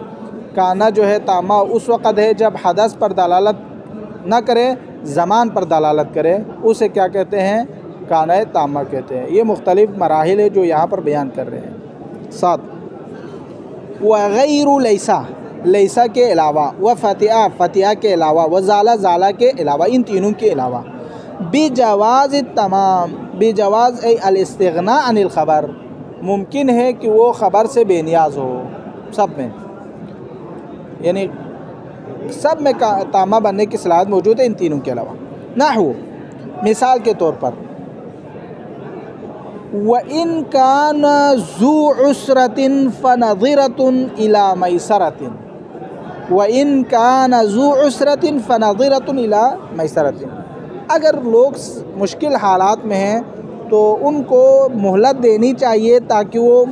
کانا جو ہے تامہ اس وقت ہے جب حدث پر دلالت نہ کرے، زمان پر دلالت کرے، اسے کیا کہتے ہیں؟ کانہ تامہ کہتے ہیں۔ یہ مختلف مراحل ہے جو یہاں پر بیان کر رہے ہیں۔ 7 وغیر لیسا، لیسا کے علاوہ، و فتح، فتح کے علاوہ، و زالہ، زالہ کے علاوہ، ان تینوں کے علاوہ، بجواز تمام، بجواز ای الاستغناء عن الخبر، ممکن ہے کہ وہ خبر سے بے نیاز ہو، سب میں، یعنی سب میں تامہ بننے کی صلاحیت موجود ہے ان تینوں کے علاوہ۔ نحو، مثال کے طور پر، وَإِن كَانَ ذُو عُسْرَةٍ فَنَظِرَةٌ إِلَى مَيْسَرَةٍ، وَإِن كَانَ ذُو عُسْرَةٍ فَنَظِرَةٌ إِلَى مَيْسَرَةٍ، اگر لوگ مشکل حالات میں ہیں تو ان کو مہلت دینی چاہیے تاکہ وہ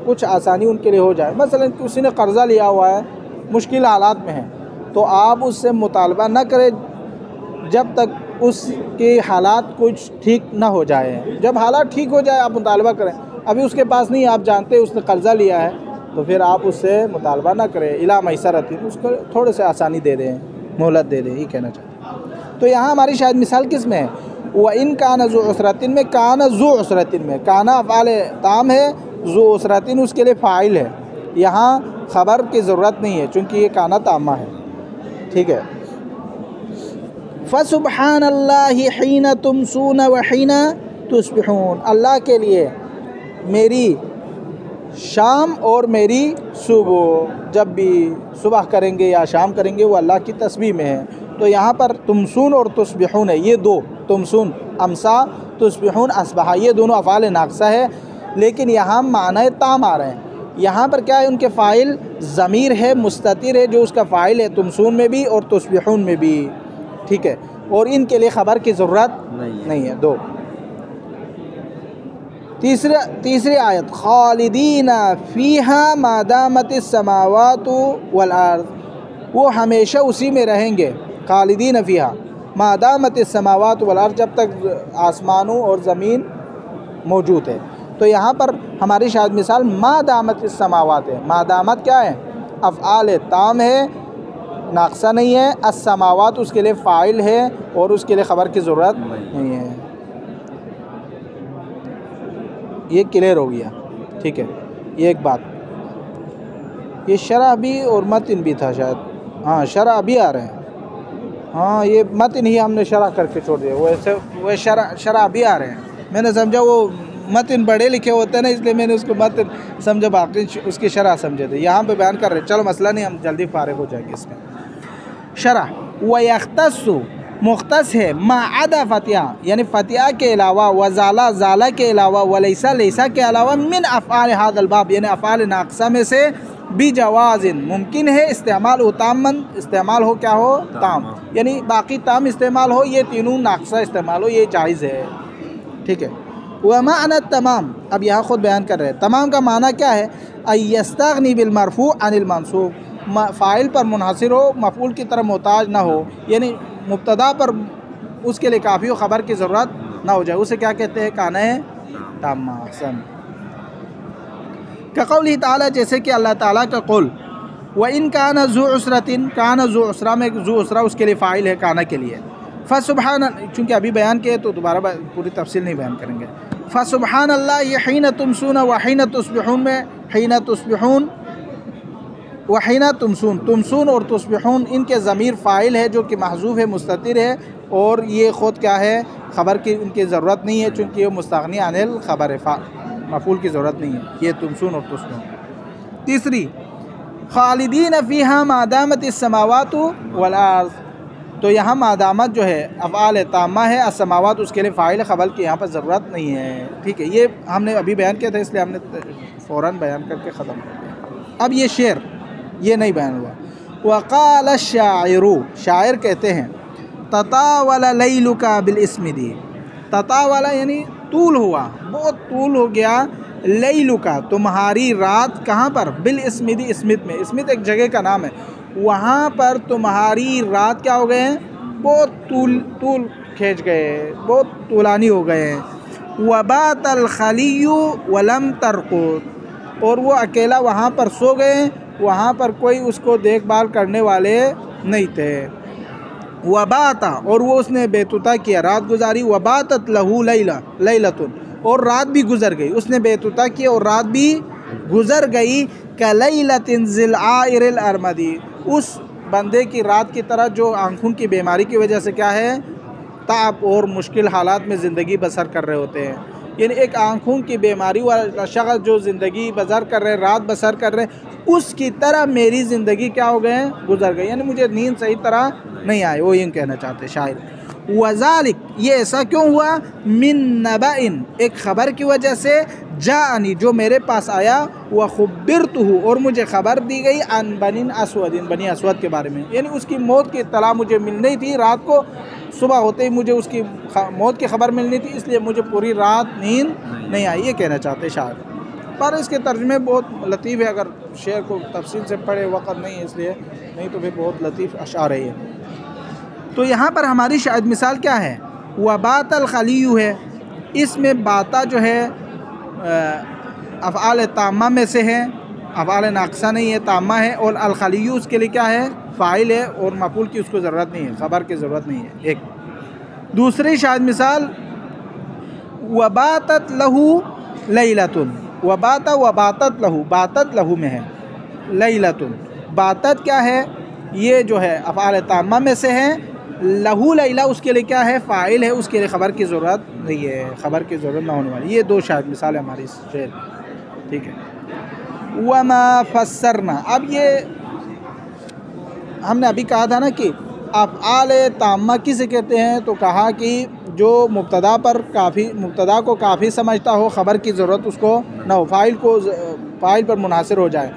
کچھ آسانی ان کے لیے ہو جائے۔ مثلا کسی نے قرضہ لیا ہوا ہے، مشکل حالات میں ہے، تو آپ اس سے مطالبہ نہ کریں جب تک اس کے حالات کچھ ٹھیک نہ ہو جائے۔ جب حالات ٹھیک ہو جائے آپ مطالبہ کریں۔ ابھی اس کے پاس نہیں، آپ جانتے اس نے قرضہ لیا ہے، تو پھر آپ اس سے مطالبہ نہ کریں، اِلیٰ میسرۃ، اس کو تھوڑے سے آسانی دے دیں، مہلت دے دیں، یہ کہنا چاہتے ہیں۔ تو یہاں ہماری شاید مثال کس میں ہے؟ وَإِن كَانَ ذُو عُسْرَةٍ میں، کان ذو عسرۃ میں، کانا افعال تام ہے، ذو عسرۃ اس کے لیے فاعل ہے، یہاں خبر کی ضرورت نہیں ہے چونکہ یہ کانا تامہ ہے، ٹھیک ہے۔ فَسُبْحَانَ اللَّهِ حِينَ تُمْسُونَ وَحِينَ تُصْبِحُونَ، اللہ کے لیے میری شام اور میری صبح، جب بھی صبح کریں گے یا شام کریں گے وہ اللہ کی تسبیح میں ہے۔ تو یہاں پر تمسون اور تصبحون ہے، یہ دو، تمسون امسا، تصبحون اصبح، یہ دونوں افعال ناقصہ ہے، لیکن یہاں معنی تام آ رہے ہیں۔ یہاں پر کیا ہے، ان کے فاعل ضمیر ہے، مستتر ہے، جو اس کا فاعل ہے تمسون میں بھی اور تصبحون میں بھی، ٹھیک ہے، اور ان کے لیے خبر کی ضرورت نہیں ہے۔ 2 تیسری آیت، خالدین فیہا ما دامت السماوات والارض، وہ ہمیشہ اسی میں رہیں گے، خالدین فیہا ما دامت السماوات والارض، جب تک آسمانوں اور زمین موجود ہے۔ تو یہاں پر ہماری شاید مثال ما دامت السماوات ہے۔ ما دامت کیا ہے؟ افعال تام ہے، ناقصہ نہیں ہے، السماوات اس کے لیے فاعل ہے اور اس کے لیے خبر کی ضرورت نہیں ہے۔ یہ کلیئر ہو گیا، ٹھیک ہے۔ یہ ایک بات، یہ شرح بھی اور متن بھی تھا شاید، ہاں شرح بھی آ رہے ہیں، ہاں یہ متن ہی ہم نے شرح کر کے چھوڑ دیا، ویسے وہ شرح بھی آ رہے ہیں۔ میں نے سمجھا وہ متن بڑے لکھے ہوتے ہیں نا، اس لیے میں نے اس کو متن سمجھا، باقی اس کی شرح سمجھے تھے، یہاں پہ بیان کر رہے ہیں۔ چلو مسئلہ نہیں، ہم جلدی فارغ ہو جائیں گے اس میں۔ شرح، وَيَخْتَصُ مختص ہے، ما عدا فتح یعنی فتح کے علاوہ، وزالہ زالہ کے علاوہ، ولیسا لیسا کے علاوہ، من افعال هذا الباب یعنی افعال ناقصہ میں سے، بجواز ممکن ہے، استعمال ہو تامن، استعمال ہو کیا ہو؟ تام، یعنی باقی تام استعمال ہو، یہ تینوں ناقصہ استعمال ہو، یہ جائز ہے، ٹھیک ہے۔ ومعنی تمام، اب یہاں خود بیان کر رہے ہیں، تمام کا معنی کیا ہے؟ ان یستغنی بالمرفوع عن المنصوب، فاعل پر منحصر ہو، مفعول کی طرف محتاج نہ ہو، یعنی مبتدا پر اس کے لیے کافی ہو، خبر کی ضرورت نہ ہو جائے، اسے کیا کہتے ہیں؟ کانہ تامہ۔ احسن، کقولہ تعالیٰ، جیسے کہ اللہ تعالیٰ کا قول، وَإِن كَانَ ذُو عُسْرَةٍ، کان ذو عسرہ میں ذو عسرہ اس کے لیے فاعل ہے کانہ کے لیے، فسبحان، چونکہ ابھی بیان کیے تو دوبارہ پوری تفصیل نہیں بیان کریں گے۔ فسبحان اللہ حین تمسون وحین تصبحون میں، حین تصبحون وحین تمسون، تمسون اور تصبحون ان کے ضمیر فاعل ہے جو کہ محذوف ہے، مستتر ہے، اور یہ خود کیا ہے؟ خبر کی ان کی ضرورت نہیں ہے چونکہ یہ مستغنی عن الخبر ہے، مفعول کی ضرورت نہیں ہے، یہ تمسون اور تصبحون۔ تیسری، خالدین فیہا ما دامت السماوات والارض، تو یہاں ما دامت جو ہے افعال تامہ ہے، السماوات اس کے لیے فاعل ہے، خبر کی یہاں پر ضرورت نہیں ہے، ٹھیک ہے۔ یہ ہم نے ابھی بیان کیا تھا، اس لیے ہم نے فوراً بیان کر کے ختم کر دیا۔ اب یہ شعر، یہ نہیں بیان ہوا۔ وقال الشاعر، شاعر کہتے ہیں، تطاول لیلک بالاسمد، تطاول یعنی طول ہوا، بہت طول ہو گیا، لیلک تمہاری رات، کہاں پر؟ بالاسمد، اسمت میں، اسمت ایک جگہ کا نام ہے، وہاں پر تمہاری رات کیا ہو گئے ہیں؟ بہت طول کھینچ گئے، بہت طولانی ہو گئے ہیں۔ وبات الخلی ولم ترقد، اور وہ اکیلا وہاں پر سو گئے، وہاں پر کوئی اس کو دیکھ بھال کرنے والے نہیں تھے۔ وباتا اور وہ اس نے بیتوتا کیا رات گزاری وباتت لہو لیلتن اور رات بھی گزر گئی اس نے بیتوتا کیا اور رات بھی گزر گئی کلیلۃ ذی الارمدی اس بندے کی رات کی طرح جو آنکھوں کی بیماری کی وجہ سے کیا ہے تعب اور مشکل حالات میں زندگی بسر کر رہے ہوتے ہیں یعنی ایک آنکھوں کی بیماری والا شخص جو زندگی بسر کر رہے رات بسر کر رہے اس کی طرح میری زندگی کیا ہو گئے گزر گئی یعنی مجھے نیند صحیح طرح نہیں آئی وہ یہ کہنا چاہتے شاعر وذالک یہ ایسا کیوں ہوا من نبأ ایک خبر کی وجہ سے جاءنی جو میرے پاس آیا وخبرتہ اور مجھے خبر دی گئی عن بنی اسود کے بارے میں یعنی اس کی موت کی اطلاع مجھے ملنی تھی رات کو صبح ہوتے ہی مجھے اس کی موت کی خبر ملنی تھی اس لیے مجھے پوری رات نیند نہیں آئی یہ کہنا چاہتے شاعر پر اس کے ترجمے بہت لطیف ہے اگر شعر کو تفصیل سے پڑھے وقت نہیں ہے اس لیے نہیں تو پھر بہت لطیف اشعار ہے تو یہاں پر ہماری شاید مثال کیا ہے وبات الخلی ہے اس میں باتا جو ہے افعال تامہ میں سے ہے افعال ناقصہ نہیں ہے تامہ ہے اور الخلی اس کے لیے کیا ہے فاعل ہے اور مفعول کی اس کو ضرورت نہیں ہے خبر کی ضرورت نہیں ہے ایک دوسری شاید مثال وباتت لہو لیلتن وباتت لہو باتت لہو میں ہے لیلتن باتت کیا ہے یہ جو ہے افعال تامہ میں سے ہے لہو لیلہ اس کے لیے کیا ہے فاعل ہے اس کے لیے خبر کی ضرورت نہیں ہے خبر کی ضرورت نہ ہونے والی یہ دو شاید مثال ہے ہماری اس شعر ٹھیک ہے وما فسرنا اب یہ ہم نے ابھی کہا تھا نا کہ افعال تامہ کسے کہتے ہیں تو کہا کہ جو مبتدا کو کافی سمجھتا ہو خبر کی ضرورت اس کو نہ ہو فاعل پر منحصر ہو جائے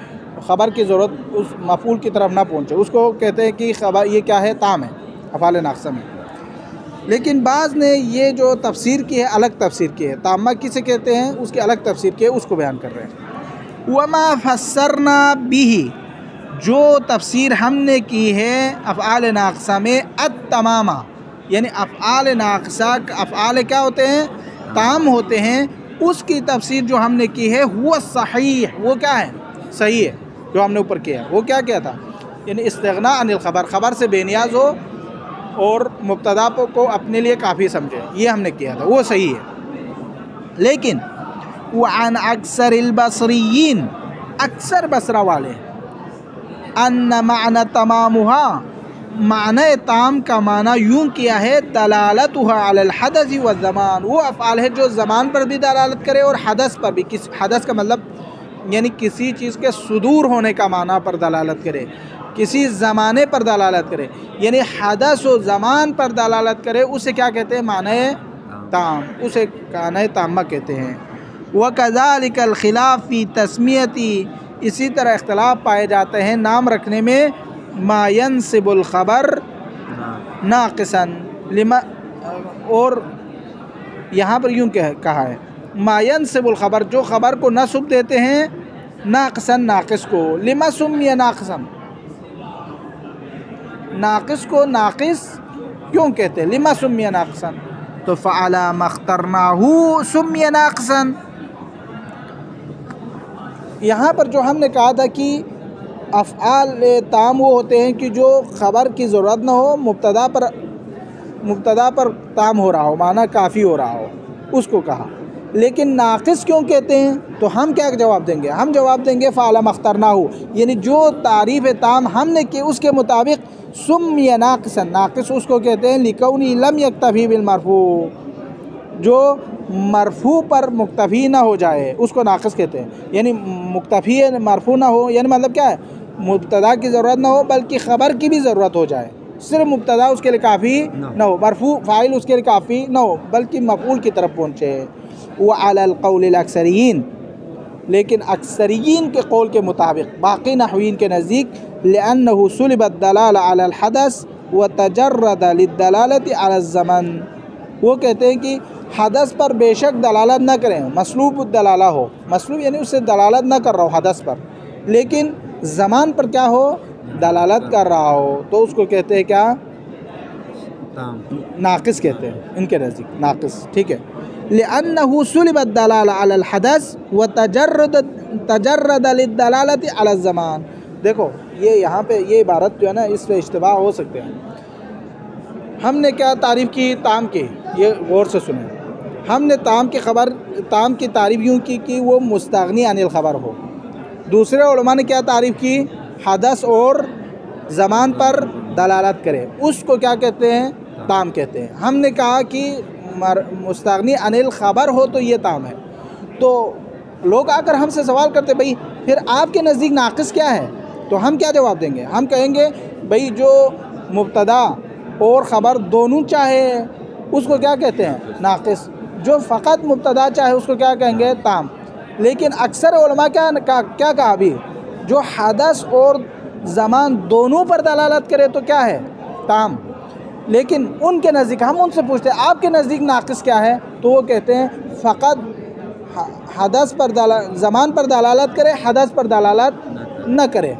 خبر کی ضرورت اس مفعول کی طرف نہ پہنچے اس کو کہتے ہیں کہ خبر یہ کیا ہے تام ہے افعال ناقصہ میں لیکن بعض نے یہ جو تفسیر کی ہے الگ تفسیر کی ہے تامہ کسے کہتے ہیں اس کی الگ تفسیر کی ہے اس کو بیان کر رہے ہیں وما فسرنا به جو تفسیر ہم نے کی ہے افعال ناقصہ میں التمامہ یعنی افعال ناقصہ افعال کیا ہوتے ہیں تام ہوتے ہیں اس کی تفسیر جو ہم نے کی ہے وہ صحیح وہ کیا ہے صحیح ہے جو ہم نے اوپر کیا وہ کیا تھا یعنی استغناء عن الخبر خبر سے بے نیاز ہو اور مبتدا کو اپنے لیے کافی سمجھے یہ ہم نے کیا تھا وہ صحیح ہے لیکن وعن اکثر البصریین اکثر بصرہ والے ان معنی تمامها معنی تام کا معنی یوں کیا ہے دلالتها علی الحدث والزمان وہ افعال ہے جو زمان پر بھی دلالت کرے اور حدث پر بھی حدث کا مطلب یعنی کسی چیز کے صدور ہونے کا معنی پر دلالت کرے کسی زمانے پر دلالت کرے یعنی حدث و زمان پر دلالت کرے اسے کیا کہتے ہیں معنی تام اسے معنی تامہ کہتے ہیں وَكَذَلِكَ الْخِلَافِ فِي تَسْمِيَةِ اسی طرح اختلاف پائے جاتے ہیں نام رکھنے میں ما ينصب الخبر ناقصا لما اور یہاں پر یوں کہا ہے ما ينصب الخبر جو خبر کو نصب دیتے ہیں ناقصا ناقص کو لما سمی ناقصا ناقص کو ناقص کیوں کہتے ہیں لما سمی ناقصا تو فعلا مخترناہو سمی ناقصا یہاں پر جو ہم نے کہا تھا کہ افعال تام وہ ہوتے ہیں کہ جو خبر کی ضرورت نہ ہو مبتدا پر تام ہو رہا ہو معنی کافی ہو رہا ہو اس کو کہا لیکن ناقص کیوں کہتے ہیں تو ہم کیا جواب دیں گے ہم جواب دیں گے فعلا مخترناہو یعنی جو تعریف تام ہم نے کی اس کے مطابق سمی ناقصا ناقص اس کو کہتے ہیں لکونی لم یکتفی بالمرفوع جو مرفوع پر مکتفی نہ ہو جائے اس کو ناقص کہتے ہیں یعنی مکتفی مرفوع نہ ہو یعنی مطلب کیا ہے مبتدا کی ضرورت نہ ہو بلکہ خبر کی بھی ضرورت ہو جائے صرف مبتدا اس کے لیے کافی نہ ہو مرفوع فاعل اس کے لیے کافی نہ ہو بلکہ مفعول کی طرف پہنچے وعلی القول الاکثرین لیکن اکثرین کے قول کے مطابق باقی نحوین کے نزدیک لأنه سلب الدلالة على الحدث وتجرد للدلالة على الزمن وہ کہتے ہیں کہ حدث پر بے شک دلالت نہ کریں مسلوب الدلالہ ہو مسلوب یعنی اس سے دلالت نہ کر رہا ہو حدث پر لیکن زمان پر کیا ہو دلالت کر رہا ہو تو اس کو کہتے ہیں کیا ناقص کہتے ہیں ان کے نزدیک ناقص ٹھیک ہے لأنه سلب الدلالة على الحدث وتجرد للدلالة على الزمان دیکھو یہ یہاں پہ یہ عبارت جو ہے نا اس پہ اشتباہ ہو سکتے ہیں ہم نے کیا تعریف کی تام کی، یہ غور سے سنیں. ہم نے تام کی تعریف یوں کی کہ وہ مستغنی عن الخبر ہو. دوسرے علماء نے کیا تعریف کی؟ حدث اور زمان پر دلالت کرے، اس کو کیا کہتے ہیں؟ تام کہتے ہیں. ہم نے کہا کہ مستغنی عن الخبر ہو تو یہ تام ہے. تو لوگ آ کر ہم سے سوال کرتے بھئی پھر آپ کے نزدیک ناقص کیا ہے؟ تو ہم کیا جواب دیں گے؟ ہم کہیں گے بھئی جو مبتدا اور خبر دونوں چاہے اس کو کیا کہتے ہیں؟ ناقص. جو فقط مبتدا چاہے اس کو کیا کہیں گے؟ تام. لیکن اکثر علماء کیا کہا ابھی؟ جو حدث اور زمان دونوں پر دلالت کرے تو کیا ہے؟ تام. لیکن ان کے نزدیک ہم ان سے پوچھتے ہیں آپ کے نزدیک ناقص کیا ہے؟ تو وہ کہتے ہیں فقط حدث پر زمان پر دلالت کرے، حدث پر دلالت نہ کرے،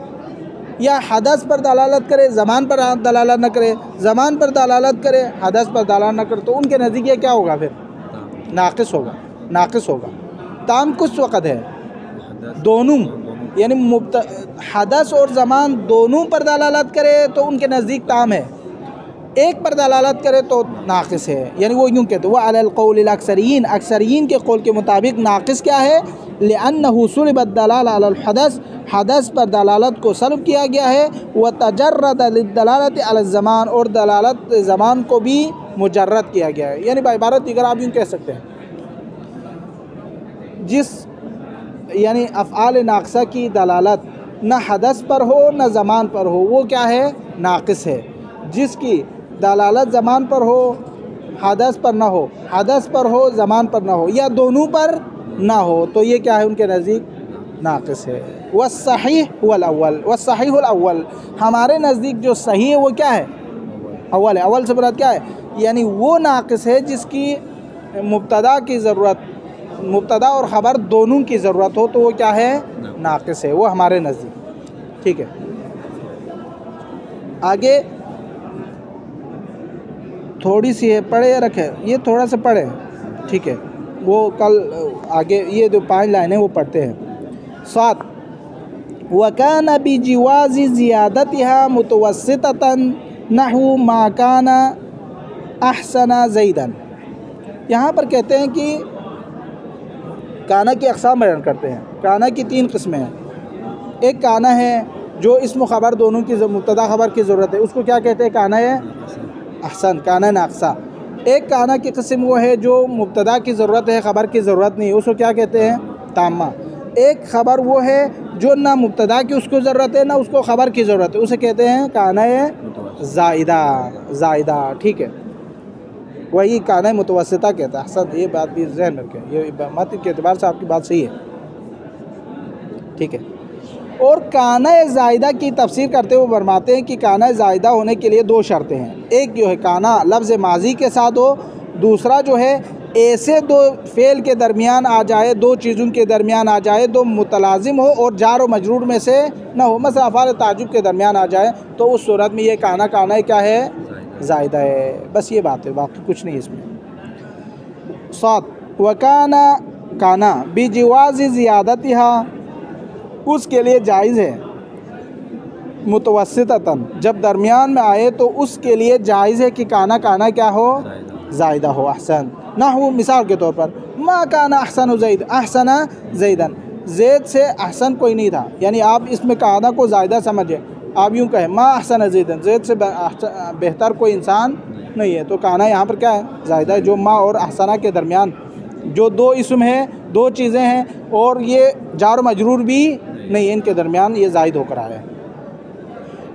یا حدث پر دلالت کرے زمان پر دلالت نہ کرے، زمان پر دلالت کرے حدث پر دلالت نہ کرے. تو ان کے نزدیک یہ کیا ہوگا؟ پھر ناقص ہوگا. ناقص ہوگا. تام کس وقت ہے؟ دونوں، یعنی حدث اور زمان دونوں پر دلالت کرے تو ان کے نزدیک تام ہے، ایک پر دلالت کرے تو ناقص ہے. یعنی وہ یوں کہتے وہ علی القول الاکثرین، اکثرین کے قول کے مطابق ناقص کیا ہے؟ لأنه سلب الدلالة على الحدث، حدث پر دلالت کو سلب کیا گیا ہے. وتجرد للدلالة على الزمان، اور دلالت زمان کو بھی مجرد کیا گیا ہے. یعنی بعبارت دیگر آپ یوں کہہ سکتے ہیں یعنی افعال ناقصہ کی دلالت نہ حدث پر ہو نہ زمان پر ہو وہ کیا ہے؟ ناقص ہے. جس کی دلالت زمان پر ہو حدث پر نہ ہو، حدث پر ہو زمان پر نہ ہو، یا دونوں پر نہ ہو تو یہ کیا ہے؟ ان کے نزدیک ناقص ہے. والصحیح هو الاول، والصحیح الاول، ہمارے نزدیک جو صحیح ہے وہ کیا ہے؟ اول ہے. اول سے مراد کیا ہے؟ یعنی وہ ناقص ہے جس کی مبتدا کی ضرورت، مبتدا اور خبر دونوں کی ضرورت ہو تو وہ کیا ہے؟ ناقص ہے. وہ ہمارے نزدیک. ٹھیک ہے. آگے تھوڑی سی ہے، پڑھے یا رکھے؟ یہ تھوڑا سا پڑھے. ٹھیک ہے. وہ کل آگے یہ جو 5 لائنیں وہ پڑھتے ہیں. 7 وَكَانَ بِجِوَازِ زِيَادَتِهَا مُتَوَسِّطَةً نَحْوُ مَا كَانَ أَحْسَنَ زَيْدًا. یہاں پر کہتے ہیں کہ کانا کی اقسام بیان کرتے ہیں. کانا کی 3 قسمیں ہیں. ایک کانا ہے جو اسم و خبر دونوں کی مبتدا خبر کی ضرورت ہے، اس کو کیا کہتے ہیں؟ کانا ہے احسن، کانا ناقصہ. ایک کانا کی قسم وہ ہے جو مبتدا کی ضرورت ہے خبر کی ضرورت نہیں، اس کو کیا کہتے ہیں؟ تامہ. ایک خبر وہ ہے جو نہ مبتدا کی اس کو ضرورت ہے نہ اس کو خبر کی ضرورت ہے، اسے کہتے ہیں کانا زائدہ. زائدہ. ٹھیک ہے. وہی کانا متوسطہ کہتا ہے. احسن، یہ بات بھی ذہن میں رکھیں، یہ متن کے اعتبار سے آپ کی بات صحیح ہے. ٹھیک ہے. اور کانا زائدہ کی تفسیر کرتے ہوئے فرماتے ہیں کہ کانا زائدہ ہونے کے لیے 2 شرطیں ہیں. ایک جو ہے کانا لفظ ماضی کے ساتھ ہو، دوسرا جو ہے ایسے 2 فعل کے درمیان آ جائے، 2 چیزوں کے درمیان آ جائے، 2 متلازم ہو اور جار و مجرور میں سے نہ ہو. مثلا افعال تعجب کے درمیان آ جائے تو اس صورت میں یہ کانا کیا ہے؟ زائدہ ہے. بس یہ بات ہے، باقی کچھ نہیں اس میں. 7 وَكَانَ کانا بِجِوَازِ زِيَادَتِهَا، اس کے لیے جائز ہے متوسطتاً، جب درمیان میں آئے تو اس کے لیے جائز ہے کہ کانا کیا ہو؟ زائدہ ہو. احسن. نحو مثال کے طور پر ما کان احسن زید، احسن زیدن، زید سے احسن کوئی نہیں تھا. یعنی آپ اس میں کانا کو زائدہ سمجھیں. آپ یوں کہیں ما احسن زیدن، زید سے بہتر کوئی انسان نہیں ہے. تو کانا یہاں پر کیا ہے؟ زائدہ ہے. جو ما اور احسنہ کے درمیان جو 2 اسم ہیں، 2 چیزیں ہیں اور یہ جار و مجرور بھی نہیں، ان کے درمیان یہ زائد ہو کر آیا ہے.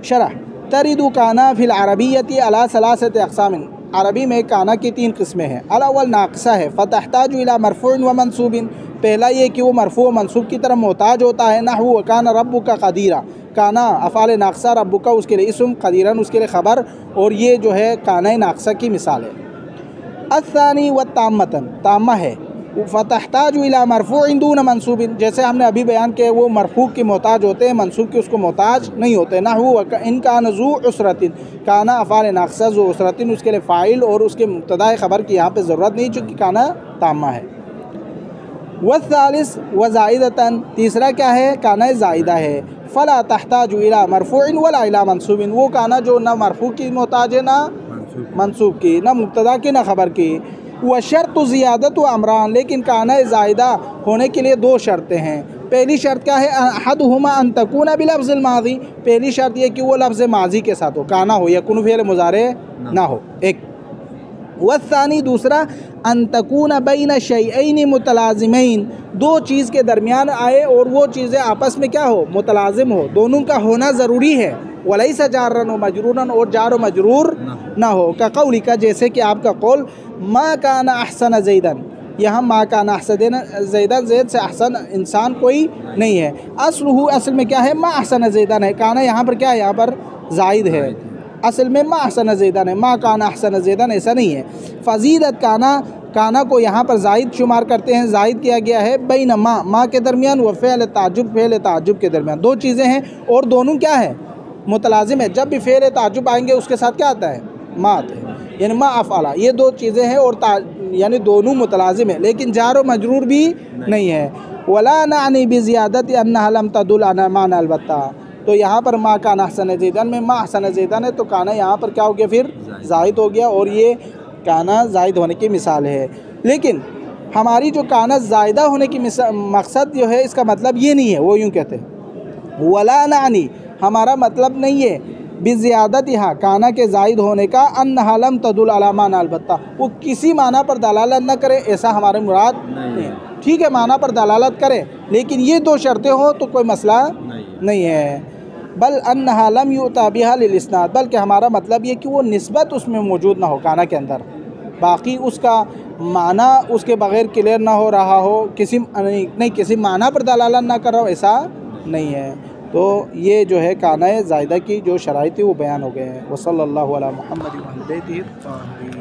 شرح ترد کانا فی العربیت علی 3 اقسام. عربی میں کانا کی 3 قسمیں ہیں. الاول ناقصہ ہے، فتحتاج الی مرفوع و منصوب. پہلا یہ کہ وہ مرفوع و منصوب کی طرف محتاج ہوتا ہے. نحو وکان ربک قدیرا، کانا افعال ناقصہ، ربک اس کے لیے اسم، قدیرن اس کے لیے خبر، اور یہ جو ہے کانا ناقصہ کی مثال ہے. الثانی والتامۃ، تامہ ہے، فتحتاج الی مرفوع دون منصوب، جیسے ہم نے ابھی بیان کیا وہ مرفوع کی محتاج ہوتے ہیں، منصوب کی اس کو محتاج نہیں ہوتے. نحو ان کان ذو عسرۃ، کانا افعال ناقصہ، ذو عسرۃ اس کے لیے فاعل اور اس کے مبتدا خبر کی یہاں پہ ضرورت نہیں چونکہ کانا تامہ ہے. والثالث وزائدۃ، تیسرا کیا ہے؟ کانا زائدہ ہے. فلا تحتاج الی مرفوع ولا الی منصوب، وہ کانا جو نہ مرفوع کی محتاج ہے نہ منصوب کی، نہ مبتدا کی، نہ خبر کی۔ وہ شرط زیادت و امران، لیکن کانا زائدہ ہونے کے لیے دو شرطیں ہیں۔ پہلی شرط کیا ہے؟ احدہما ان تکون بلفظ الماضی، پہلی شرط یہ کہ وہ لفظ ماضی کے ساتھ ہو، کانا ہو، یکون فعل مضارع نہ ہو، ایک۔ والثانی دوسرا ان تکون بین شیئین متلازمین، دو چیز کے درمیان آئے اور وہ چیزیں آپس میں کیا ہو؟ متلازم ہو، دونوں کا ہونا ضروری ہے۔ ولیس جارن و مجرورن، اور جار و مجرور نہ ہو۔ کا قولی کا، جیسے کہ آپ کا قول ما کان احسن زیدن، یہاں ما کان احسن زیدن، زید سے احسن انسان کوئی نہیں ہے۔ اصل میں کیا ہے؟ ما احسن زیدن ہے، کانا یہاں پر کیا ہے؟ یہاں پر زائد ہے، اصل میں ما احسن زیدن ہے، ما کان احسن زیدن ایسا نہیں ہے۔ فزیدت کانا کو یہاں پر زائد شمار کرتے ہیں، زائد کیا گیا ہے بین ما کے درمیان و فعل تعجب کے درمیان، دو چیزیں ہیں اور دونوں کیا ہے؟ متلازم ہے۔ جب بھی فعل تعجب آئیں گے اس کے ساتھ کیا آتا ہے؟ ما آتا ہے، یعنی ما افعل، یہ دو چیزیں ہیں اور یعنی دونوں متلازم ہیں، لیکن جار و مجرور بھی نہیں ہے۔ ولا نعنی بزیادت انہا لم تدل علی معنی البتہ، تو یہاں پر ما کان احسن زیدن میں ما احسن زیدن ہے، تو کانا یہاں پر کیا ہو گیا؟ پھر زائد ہو گیا، اور یہ کانا زائد ہونے کی مثال ہے۔ لیکن ہماری جو کانا زائدہ ہونے کی مقصد جو ہے، اس کا مطلب یہ نہیں ہے، وہ یوں کہتے ہیں ولا نعنی، ہمارا مطلب نہیں ہے بزیادت یہاں کانا کے زائد ہونے کا انہا لم تدل علی معنی البتہ، وہ کسی معنی پر دلالت نہ کرے، ایسا ہمارے مراد نہیں ہے۔ ٹھیک ہے، معنی پر دلالت کرے، لیکن یہ دو شرطیں ہوں تو کوئی مسئلہ نہیں ہے۔ بل انہا لم یؤتی بہا للاسناد، بلکہ ہمارا مطلب یہ کہ وہ نسبت اس میں موجود نہ ہو کانا کے اندر، باقی اس کا معنی اس کے بغیر کلیئر نہ ہو رہا ہو، کسی معنی پر دلالت نہ کر رہا ہو، ایسا نہیں ہے۔ تو یہ جو ہے کانا زائدہ کی جو شرائط تھی وہ بیان ہو گئے ہیں۔ وصلی اللہ علی محمد و اہل بیتہ الطاہرین۔